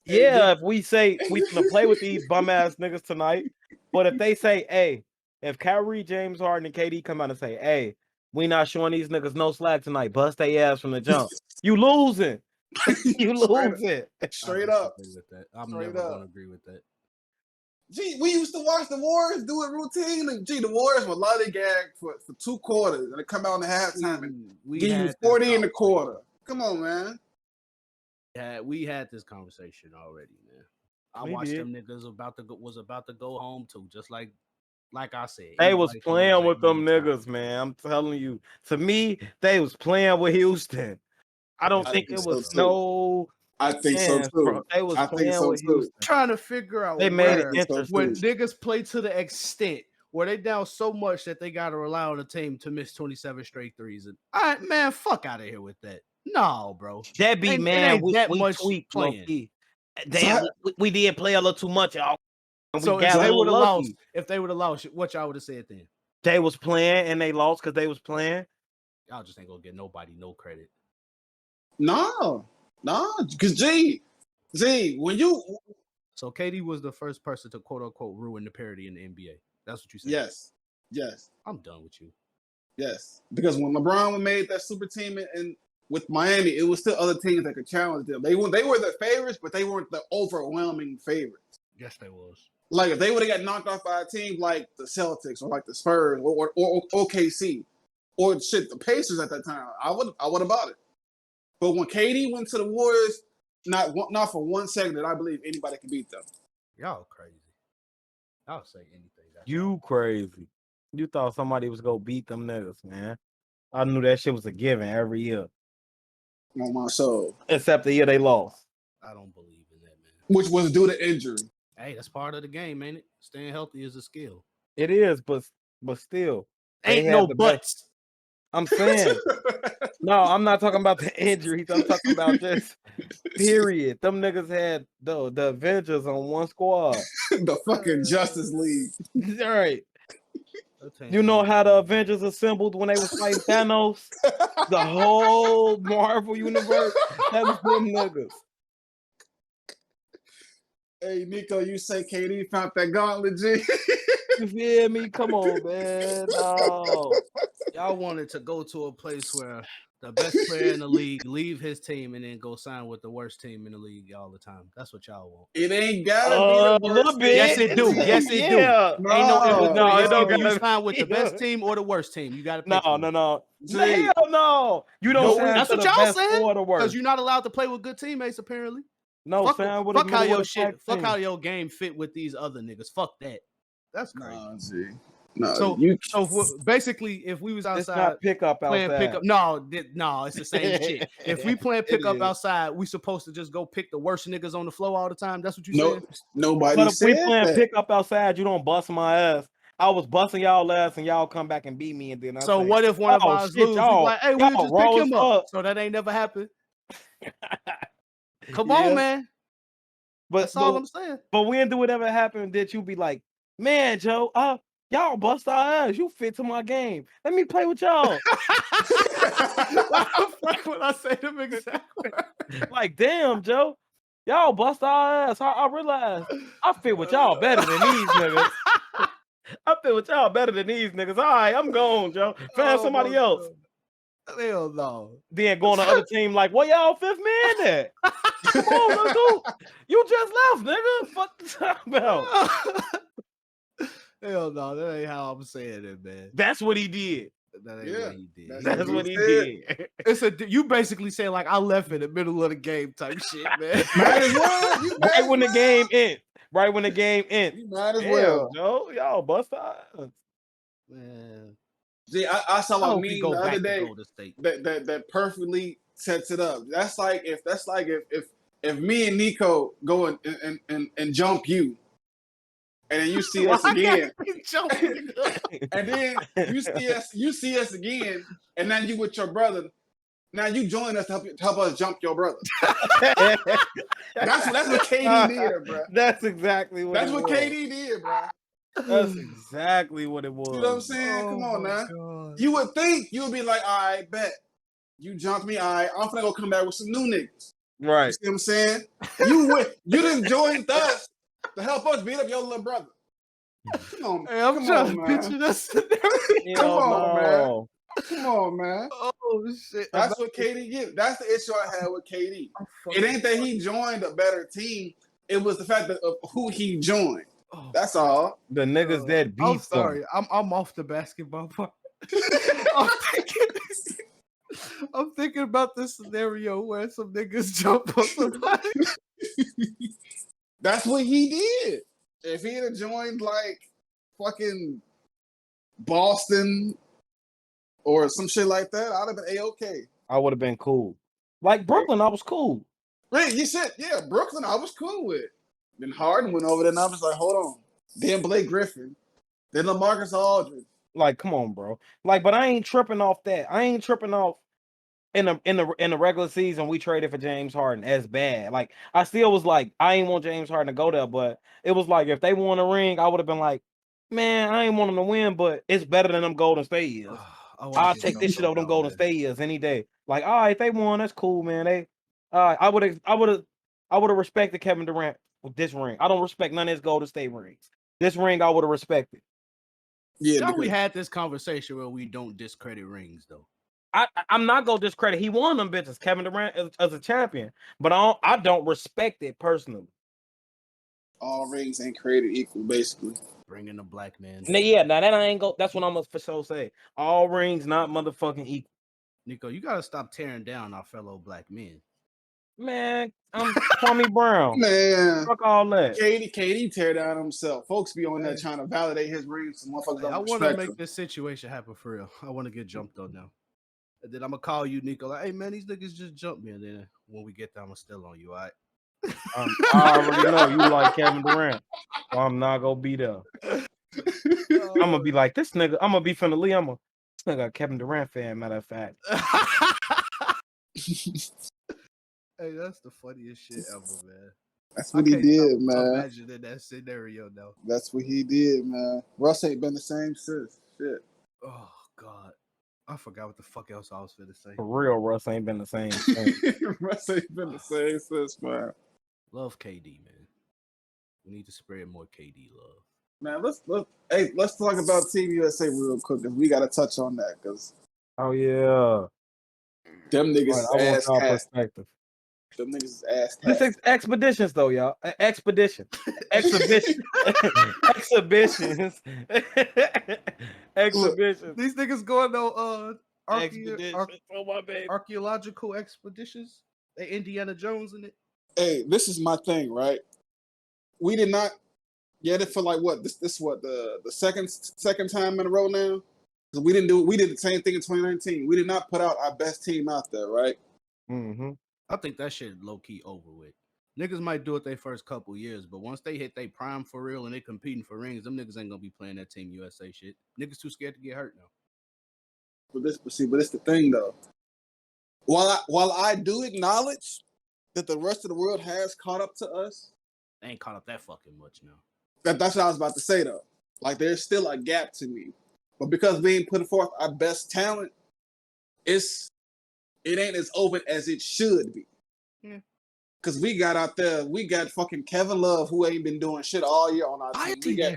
Yeah, if we say we gonna play with these bum ass niggas tonight, but if they say, hey, if Kyrie, James Harden, and KD come out and say, hey, we not showing these niggas no slack tonight, bust their ass from the jump, you losing. You losing. Straight up. I'm never gonna agree with that. Gee, we used to watch the Warriors do it routinely. Gee, the Warriors were lollygag for 2 quarters, and they come out in the halftime and give you 40 in the quarter. Come on, man. Yeah, we had this conversation already, man. I watched them niggas was about to go home too, just like I said. They was playing with them niggas, man. I'm telling you. To me, they was playing with Houston. I don't think it was no. I think so too. Bro. They was playing with Houston. Trying to figure out they made it interesting. When niggas play to the extent where they down so much that they got to rely on the team to miss 27 straight threes. And man, fuck out of here with that. No, bro. That be man. We tweak playing. We did play a little too much, y'all. So if they would have lost, what y'all would have said then? They was playing and they lost because they was playing. Y'all just ain't gonna get nobody no credit. No, because G, when you so KD was the first person to quote unquote ruin the parity in the NBA. That's what you said. Yes. I'm done with you. Yes, because when LeBron made that super team and with Miami, it was still other teams that could challenge them. They were the favorites, but they weren't the overwhelming favorites. Yes, they was. Like if they would have got knocked off by a team like the Celtics or like the Spurs or OKC or the Pacers at that time, I would have bought it. But when KD went to the Warriors, not for 1 second did I believe anybody could beat them. Y'all crazy. I'll say anything. You crazy. You thought somebody was gonna beat them niggas, man. I knew that shit was a given every year. On my soul. Except the year they lost. I don't believe in that, man. Which was due to injury. Hey, that's part of the game, ain't it? Staying healthy is a skill. It is, but still. Ain't no buts. I'm saying. No, I'm not talking about the injuries. I'm talking about just period. Them niggas had the Avengers on one squad. The fucking Justice League. All right. You know how the Avengers assembled when they was fighting Thanos? The whole Marvel universe? That was them niggas. Hey, Nico, you say KD found that gauntlet, G? You feel me? Come on, man. No. Y'all wanted to go to a place where the best player in the league leave his team and then go sign with the worst team in the league all the time. That's what y'all want. It ain't gotta be a little bit. Yes, it do. Yes, it do. No, it don't gotta sign with the best team or the worst team. You gotta pick No. Hell no. You don't sign that's to what the y'all best saying. or the worst. Because you're not allowed to play with good teammates, apparently. No, fuck how your shit. Fuck how your game fit with these other niggas. Fuck that. That's crazy. No, so basically, if we was outside, it's not pickup playing outside. Pickup, no, it's the same shit. If we playing pickup outside, we supposed to just go pick the worst niggas on the floor all the time. That's what you said. Nobody. But if we playing pickup outside, you don't bust my ass. I was busting y'all ass, and y'all come back and beat me, and then what if one of us lose? We like, hey, we just pick him up. So that ain't never happened. Come on, man. That's all I'm saying. But when do it ever happen that you be like, man, Joe, y'all bust our ass. You fit to my game. Let me play with y'all. What the fuck would I say them exactly? Like, damn, Joe. Y'all bust our ass. I realized I fit with y'all better than these niggas. I fit play with y'all better than these niggas. All right, I'm gone, Joe. Find somebody else. Hell no. Then going to other team like, what y'all fifth man at? Come on, let's go. You just left, nigga. Fuck the talk about. Hell no, that ain't how I'm saying it, man. That's what he did. That ain't what he did. That's what he did. You basically say like I left in the middle of the game type shit, man. Might as well. Right when the game ends. Right when the game ends. You might as well. Joe, y'all bust us. Man. See, I saw a meme the other day that perfectly sets it up. That's like if me and Nico go and jump you, and then you see us again, and then you see us again, and now you with your brother. Now you join us to help us jump your brother. that's what KD did, bro. That's exactly what. That's what KD did, bro. That's exactly what it was. You know what I'm saying? Come on now. God. You would think you would be like, all right, bet. You jumped me, all right. I'm finna go come back with some new niggas. Right. You see what I'm saying? You didn't join us to help us beat up your little brother. Come on, hey, I'm trying to picture this. Come on, man. Come on, man. Oh shit. That's what KD get. That's the issue I had with KD. It ain't that he joined a better team. It was the fact of who he joined. Oh, that's all. The niggas that beat. I'm sorry. I'm off the basketball part. I'm thinking about this scenario where some niggas jump on somebody. That's what he did. If he had joined like fucking Boston or some shit like that, I'd have been A-okay. I would have been cool. Like Brooklyn, I was cool. Right, you said, yeah, Brooklyn, I was cool with. Then Harden went over there, and I was like, hold on. Then Blake Griffin. Then LaMarcus Aldridge. Like, come on, bro. Like, but I ain't tripping off that. I ain't tripping off in the regular season we traded for James Harden as bad. Like, I still was like, I ain't want James Harden to go there, but it was like if they won a ring, I would have been like, man, I ain't want them to win, but it's better than them Golden State years. I'll take this shit over them Golden State years any day. Like, all right, they won, that's cool, man. I would have respected Kevin Durant with this ring. I don't respect none of his Golden State rings. This ring I would have respected. Yeah, we had this conversation where we don't discredit rings, though. I'm not gonna discredit. He won them bitches, Kevin Durant as a champion, but I don't respect it personally. All rings ain't created equal, basically. Bringing the black man. Yeah, now that I ain't go. That's what I'm gonna for sure say. All rings not motherfucking equal. Nico, you gotta stop tearing down our fellow black men. Man, I'm Kwame Brown. Man, fuck all that. KD tear down himself. Folks be on there trying to validate his rings. I want to make this situation happen for real. I want to get jumped on now. And then I'm gonna call you, Nico. Like, hey man, these niggas just jumped me. And then when we get there, I'm gonna still on you, all right? I already know you like Kevin Durant, so I'm not gonna be there. I'm gonna be like this nigga. I'm gonna be from the league. This nigga a Kevin Durant fan. Matter of fact. Hey, that's the funniest shit ever, man. That's what he did, man. Imagine in that scenario, though. That's what he did, man. Russ ain't been the same since. Shit. Oh God, I forgot what the fuck else I was finna say. For real, Russ ain't been the same. Russ ain't been the same since, man. Love KD, man. We need to spread more KD love. Man, let's talk about Team USA real quick, because we gotta touch on that, because yeah, them niggas ass perspective. Them niggas is ass. This is expeditions though, y'all. Exhibitions. Exhibitions. These niggas going on archaeological expeditions. They Indiana Jones in it. Hey, this is my thing, right? We did not get it for like what? This what the second time in a row now? Because we did the same thing in 2019. We did not put out our best team out there, right? Mm-hmm. I think that shit low key over with. Niggas might do it their first couple years, but once they hit their prime for real and they competing for rings, them niggas ain't gonna be playing that Team USA shit. Niggas too scared to get hurt now. But it's the thing though. While I do acknowledge that the rest of the world has caught up to us, they ain't caught up that fucking much now. That's what I was about to say though. Like there's still a gap to me, but because we ain't putting forth our best talent, it ain't as open as it should be. Yeah. Cause we got out there, we got fucking Kevin Love, who ain't been doing shit all year on our team.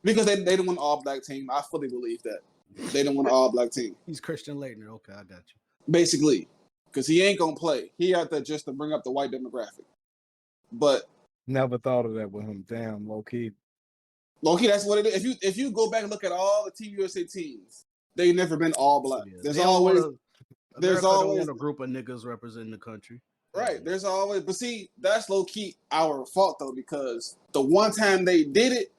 Because they didn't want an all-black team. I fully believe that. They didn't want an all-black team. He's Christian Laettner. Okay, I got you. Basically. Because he ain't going to play. He out there just to bring up the white demographic. But never thought of that with him. Damn, low-key. Low-key, that's what it is. If you go back and look at all the Team USA teams, they've never been all-black. There's always a group of niggas representing the country. Right. There's always, but see, that's low-key our fault, though, because the one time they did it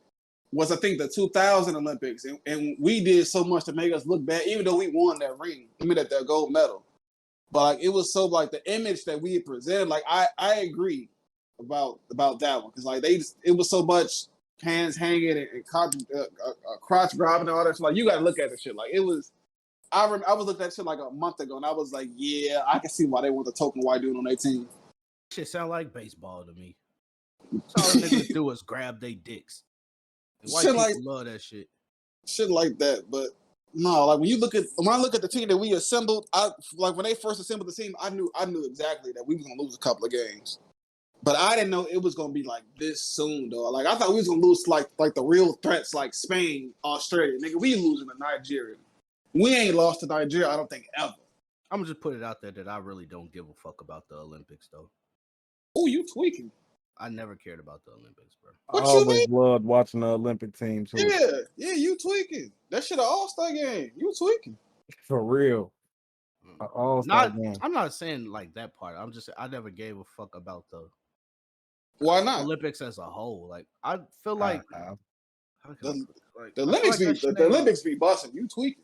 was, I think, the 2000 Olympics, and we did so much to make us look bad, even though we won that ring, that gold medal. But like, it was so, like, the image that we presented, like, I agree about that one, because, like, it was so much hands hanging and crotch grabbing and all that shit. Like, you got to look at the shit. Like, it was, I was looking at that shit like a month ago, and I was like, yeah, I can see why they want the token white dude on their team. Shit sound like baseball to me. That's all the niggas do is grab their dicks. And white people love that shit. Shit like that, but no, like when I look at the team that we assembled, when they first assembled the team, I knew exactly that we was gonna lose a couple of games. But I didn't know it was gonna be like this soon, though. Like I thought we was gonna lose like the real threats like Spain, Australia. Nigga, we losing to Nigeria. We ain't lost to Nigeria, I don't think, ever. I'm gonna just put it out there that I really don't give a fuck about the Olympics, though. Oh, you tweaking. I never cared about the Olympics, bro. I always loved watching the Olympic team, too. Yeah, you tweaking. That shit an all-star game. You tweaking. For real. All-star game. I'm not saying like that part. I never gave a fuck about the Why not? Olympics as a whole. Like I feel like the Olympics be busting. You tweaking.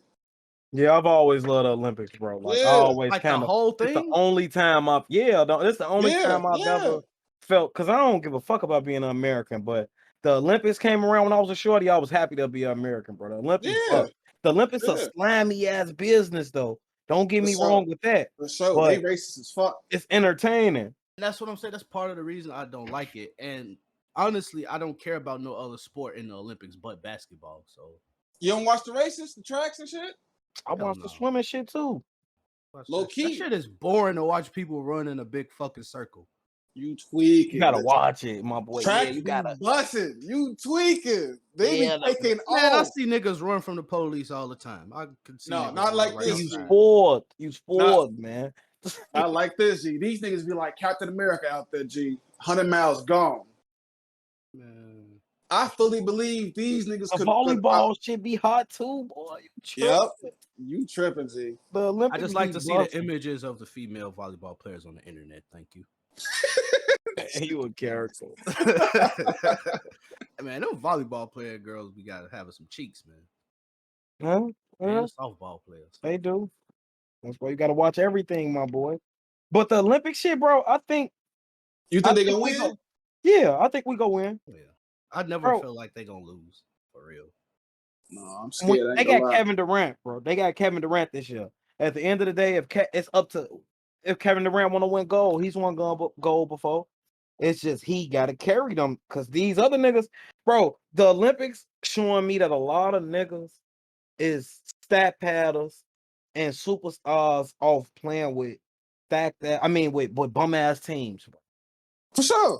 Yeah, I've always loved the Olympics, bro. Like I always like kind the of whole thing. It's the only time I've it's the only time I've ever felt, because I don't give a fuck about being an American, but the Olympics came around when I was a shorty. I was happy to be an American, bro. The Olympics are slimy ass business, though. Don't get me wrong with that. For sure, they racist as fuck. It's entertaining. And that's what I'm saying. That's part of the reason I don't like it. And honestly, I don't care about no other sport in the Olympics but basketball. So you don't watch the races, the tracks and shit? I watch the swimming shit too. Low key. That shit is boring to watch people run in a big fucking circle. You tweaking. You gotta watch it, my boy. Track you gotta busting. You tweaking. They be taking off. Man, I see niggas run from the police all the time. I can see not like this. You spoiled, man. Not like this, G. These niggas be like Captain America out there, G. 100 miles gone. Man. I fully believe these niggas could. Volleyball should be hot too, boy. You tripping, G. The Olympics. I just like to see the images of the female volleyball players on the internet. Thank you. You a character. Man, them volleyball player girls, we gotta have some cheeks, man. Huh? And softball players. They do. That's why you gotta watch everything, my boy. But the Olympic shit, bro, I think. You think they gonna win? Yeah, I think we go win. Yeah. I never feel like they gonna lose for real. No, I'm scared. They got Kevin Durant, bro. They got Kevin Durant this year. At the end of the day, if Kevin Durant want to win gold, he's won gold before. It's just he got to carry them, because these other niggas, bro. The Olympics showing me that a lot of niggas is stat padders and superstars off playing with with bum ass teams, bro. For sure,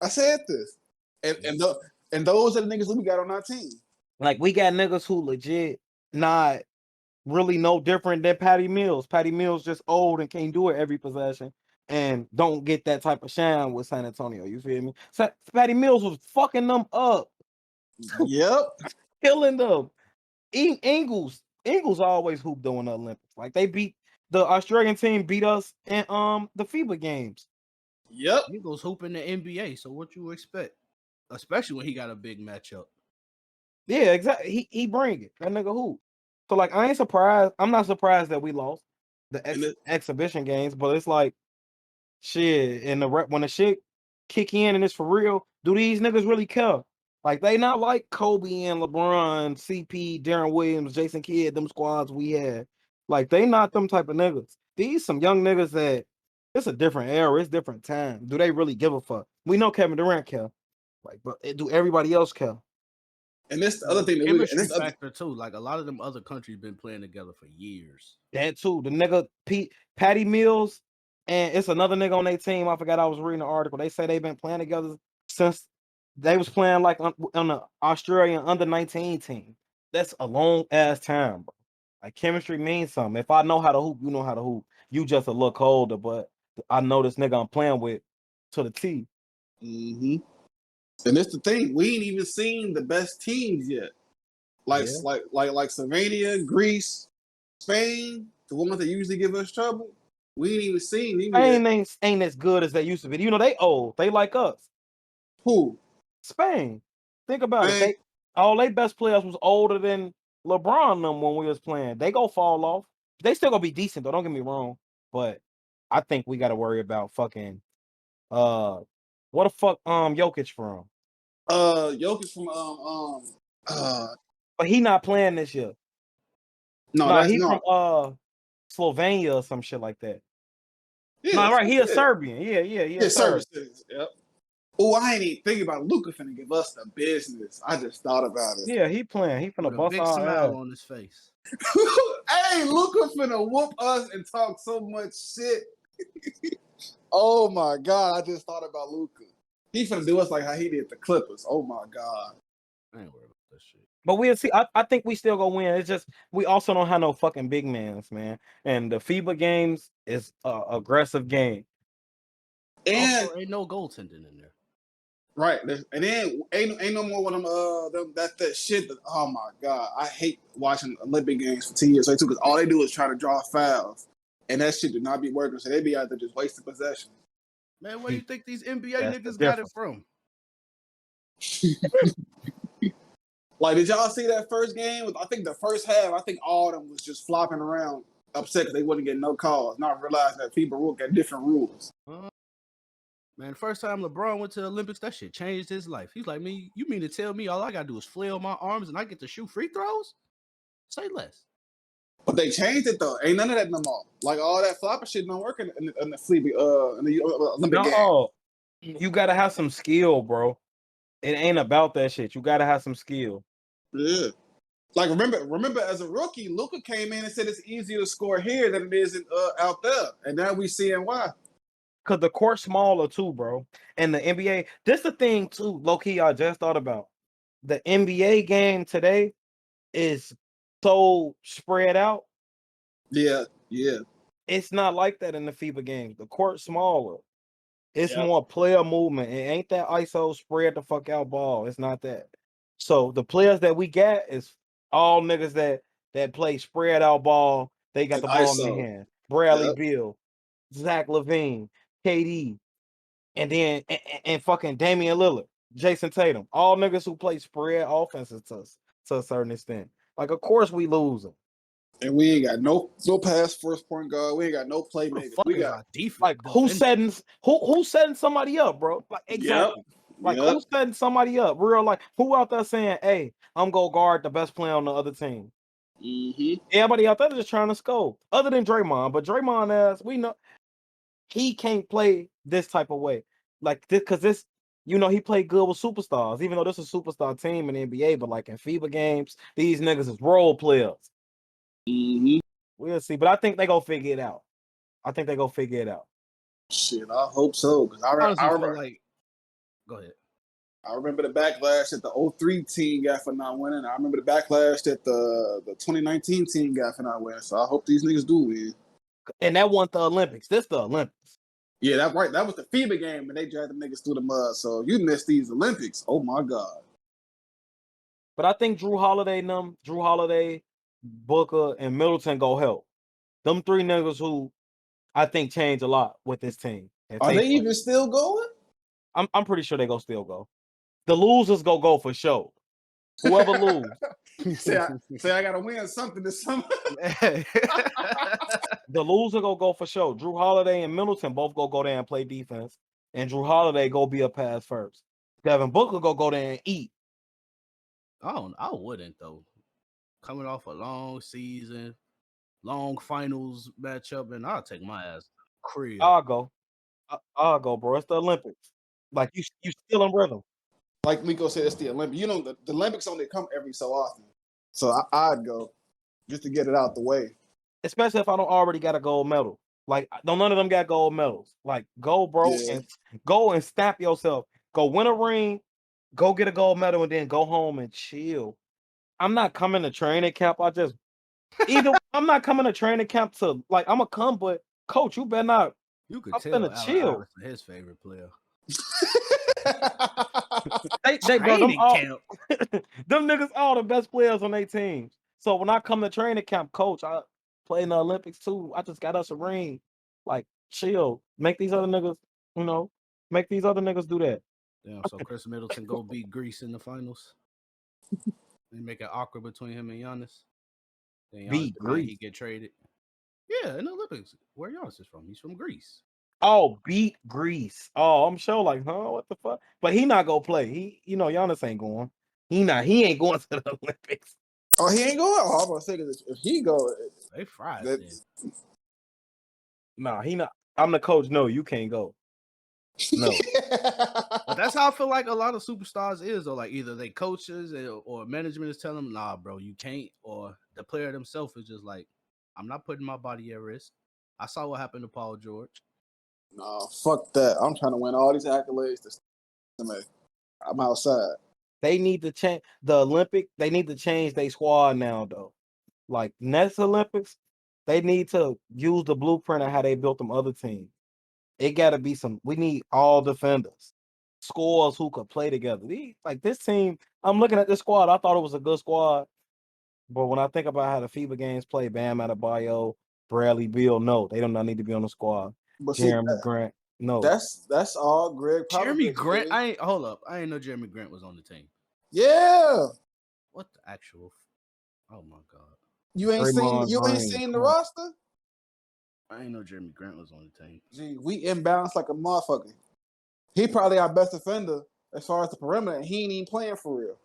I said this. And those are the niggas we got on our team. Like, we got niggas who legit not really no different than Patty Mills. Patty Mills just old and can't do it every possession and don't get that type of shine with San Antonio. You feel me? So Patty Mills was fucking them up. Yep. Killing them. Ingles always hooped during the Olympics. Like, the Australian team beat us in the FIBA games. Yep. Ingles hooping the NBA, so what you expect? Especially when he got a big matchup. Yeah, exactly. He bring it. That nigga hoop. So, like, I ain't surprised. I'm not surprised that we lost the exhibition games, but it's like, shit. And when the shit kick in and it's for real, do these niggas really care? Like, they not like Kobe and LeBron, CP, Darren Williams, Jason Kidd, them squads we had. Like, they not them type of niggas. These some young niggas that it's a different era, it's different time. Do they really give a fuck? We know Kevin Durant care. Like, but do everybody else care? And this the other thing that factor too. Like, a lot of them other countries been playing together for years. That too. The nigga Patty Mills, and it's another nigga on their team. I forgot, I was reading an article. They say they've been playing together since They was playing like on the Australian under-19 team. That's a long ass time, bro. Like chemistry means something. If I know how to hoop, you know how to hoop. You just a look older, but I know this nigga I'm playing with to the T. Mm-hmm. And that's the thing. We ain't even seen the best teams yet. Like Slovenia, Greece, Spain, the ones that usually give us trouble. We ain't even seen them yet. Spain ain't as good as they used to be. You know, they old. They like us. Who? Spain. Think about Man, it. All they best players was older than LeBron them when we was playing. They go fall off. They still gonna be decent though. Don't get me wrong. But I think we got to worry about fucking what the fuck Jokic from? Jokic from But he not playing this year. no, No, that's he from not. Slovenia or some shit like that. Yeah, No, right, he a yeah. Serbian. Yeah, he a Service Serb. citizens. Yep. Oh, I ain't even thinking about Luca finna give us the business. I just thought about it. Yeah, he playing. He finna With a bust big our smile ass. on his face. Hey, Luca finna whoop us and talk so much shit. Oh my god, I just thought about Luca. He finna do us like how he did the Clippers. Oh my god. I ain't worried about that shit. But we'll see. I think we still gonna win. It's just we also don't have no fucking big mans, man. And the FIBA games is aggressive game. And Also, ain't no goaltending in there. right, and then ain't no more one of them that shit. Oh my god, I hate watching Olympic games for TSA too because all they do is try to draw fouls, and that shit do not be working. So they be out there just wasting possession. Man, where you think these NBA That's the niggas got it difference. from? Like, did y'all see that first game? I think the first half, I think all of them was just flopping around, upset because they wouldn't get no calls, not realizing that FIBA rule got different rules. Man, first time LeBron went to the Olympics, that shit changed his life. He's like, me, you mean to tell me all I gotta do is flail my arms and I get to shoot free throws? Say less. But they changed it though. Ain't none of that no more. Like all that flopping shit don't work in the Olympic game. No, you gotta have some skill, bro. It ain't about that shit. You gotta have some skill. Yeah. Like remember as a rookie, Luka came in and said it's easier to score here than it is out there, and now we seeing why. Cause the court's smaller too, bro. And the NBA, this the thing too, low key. I just thought about the NBA game today is so spread out. Yeah. It's not like that in the FIBA games. The court's smaller. It's Yep. more player movement. It ain't that ISO spread the fuck out ball. It's not that. So the players that we got is all niggas that play spread out ball. They got And the ball in their ISO. hand. Bradley Yep. Beal, Zach LaVine, KD, and then and fucking Damian Lillard, Jason Tatum. All niggas who play spread offenses to a certain extent. Like, of course we losing. And we ain't got no pass first point guard. We ain't got no Who the playmakers. fuck We is got our defense? Like who's setting somebody up, bro? Like yep. exactly. Like who's setting somebody up? Real like who out there saying, "Hey, I'm gonna guard the best player on the other team." Mm-hmm. Everybody out there just trying to score. Other than Draymond, but Draymond, as we know, he can't play this type of way. Like this, because this, he played good with superstars. Even though this is a superstar team in the NBA, but like in FIBA games, these niggas is role players. Mm-hmm. We'll see, but I think they gonna figure it out. Shit, I hope so. Because I honestly feel like. Go ahead. I remember the backlash that the 03 team got for not winning. I remember the backlash that the 2019 team got for not winning. So I hope these niggas do win. And that wasn't the Olympics. This the Olympics. Yeah, that's right. That was the FIBA game, and they dragged the niggas through the mud. So you missed these Olympics. Oh my god. But I think Drew Holiday, Booker, and Middleton go help. Them three niggas who I think change a lot with this team. Are they even still going? I'm pretty sure they go still go. The losers go for sure. Whoever lose. say I gotta win something this summer. The loser go for sure. Drew Holiday and Middleton both go there and play defense. And Drew Holiday go be a pass first. Devin Booker go there and eat. I wouldn't though. Coming off a long season, long finals matchup, and I'll take my ass to the crib. I'll go, bro. It's the Olympics. Like you still in rhythm. Like Miko said, it's the Olympics. You know, the Olympics only come every so often. So I'd go just to get it out the way. Especially if I don't already got a gold medal. Like, none of them got gold medals. Like, go, bro, Yeah. and go and snap yourself. Go win a ring go get a gold medal, and then go home and chill. I'm not coming to training camp. I'm not coming to training camp to like I'm gonna come, but coach, you better not. You could I'm tell gonna Allen chill. Iverson his favorite player. They bro, them Training all camp. them niggas all the best players on their teams. So when I come to training camp, coach, I play in the Olympics too. I just got us a ring. Like, chill. Make these other niggas, make these other niggas do that. Damn, so Chris Middleton go beat Greece in the finals. They make it awkward between him and Giannis. Then Giannis Beat demand Greece. he get traded. Yeah, in the Olympics. Where Giannis is from? He's from Greece. Oh, beat Greece. Oh, I'm sure like, huh? What the fuck? But he not gonna play. Giannis ain't going. He ain't going to the Olympics. Oh, he ain't going? Oh, I'm about to say, if he go, They fried that, then. Nah, he not. I'm the coach. No, you can't go. No. But that's how I feel like a lot of superstars is, or like either they coaches or management is telling them, nah, bro, you can't, or the player themselves is just like, I'm not putting my body at risk. I saw what happened to Paul George. no, fuck that. I'm trying to win all these accolades. I'm outside. They need to change the Olympic. They need to change their squad now, though. Like next Olympics, they need to use the blueprint of how they built them other teams. It got to be we need all defenders, scorers who could play together. Like this team, I'm looking at this squad. I thought it was a good squad, but when I think about how the FIBA games play, Bam Adebayo, Bradley Beal, no, they do not need to be on the squad. But Jeremy Grant, no. that's all Greg Popovich. Jeremy Grant, I ain't know Jeremy Grant was on the team. Yeah. What the actual? Oh my god. You ain't seen the roster? I ain't know Jeremy Grant was on the team. Gee, we imbalanced like a motherfucker. He probably our best defender as far as the perimeter, and he ain't even playing for real.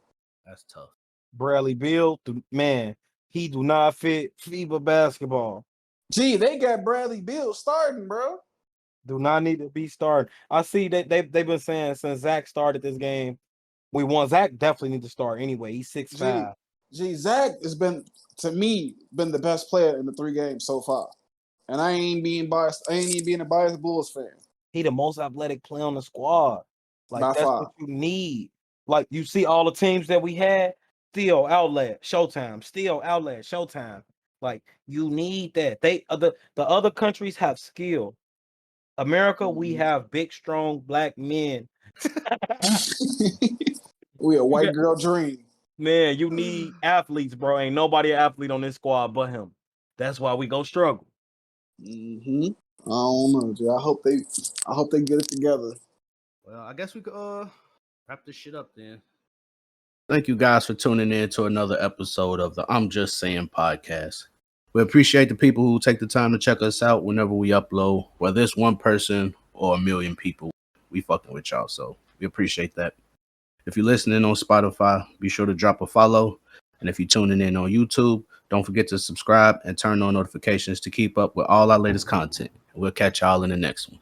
That's tough. Bradley Beal, man, he do not fit FIBA basketball. Gee, they got Bradley Beal starting, bro. Do not need to be started. I see that they've been saying since Zach started this game, we want Zach definitely need to start anyway. He's 6'5". Gee, Zach has been, to me, the best player in the 3 games so far. And I ain't being biased. I ain't even being a biased Bulls fan. He the most athletic player on the squad. Like By that's far. what you need. Like you see all the teams that we had, still outlet, Showtime, still outlet, Showtime. Like you need that. The other countries have skill. America, we have big, strong black men. We a white girl dream. Man, you need athletes, bro. Ain't nobody an athlete on this squad but him. That's why we go struggle. I don't know, Jay. I hope they get it together. Well, I guess we could wrap this shit up then. Thank you guys for tuning in to another episode of the I'm Just Saying podcast. We appreciate the people who take the time to check us out whenever we upload, whether it's one person or a million people. We fucking with y'all, so we appreciate that. If you're listening on Spotify, be sure to drop a follow. And if you're tuning in on YouTube, don't forget to subscribe and turn on notifications to keep up with all our latest content. We'll catch y'all in the next one.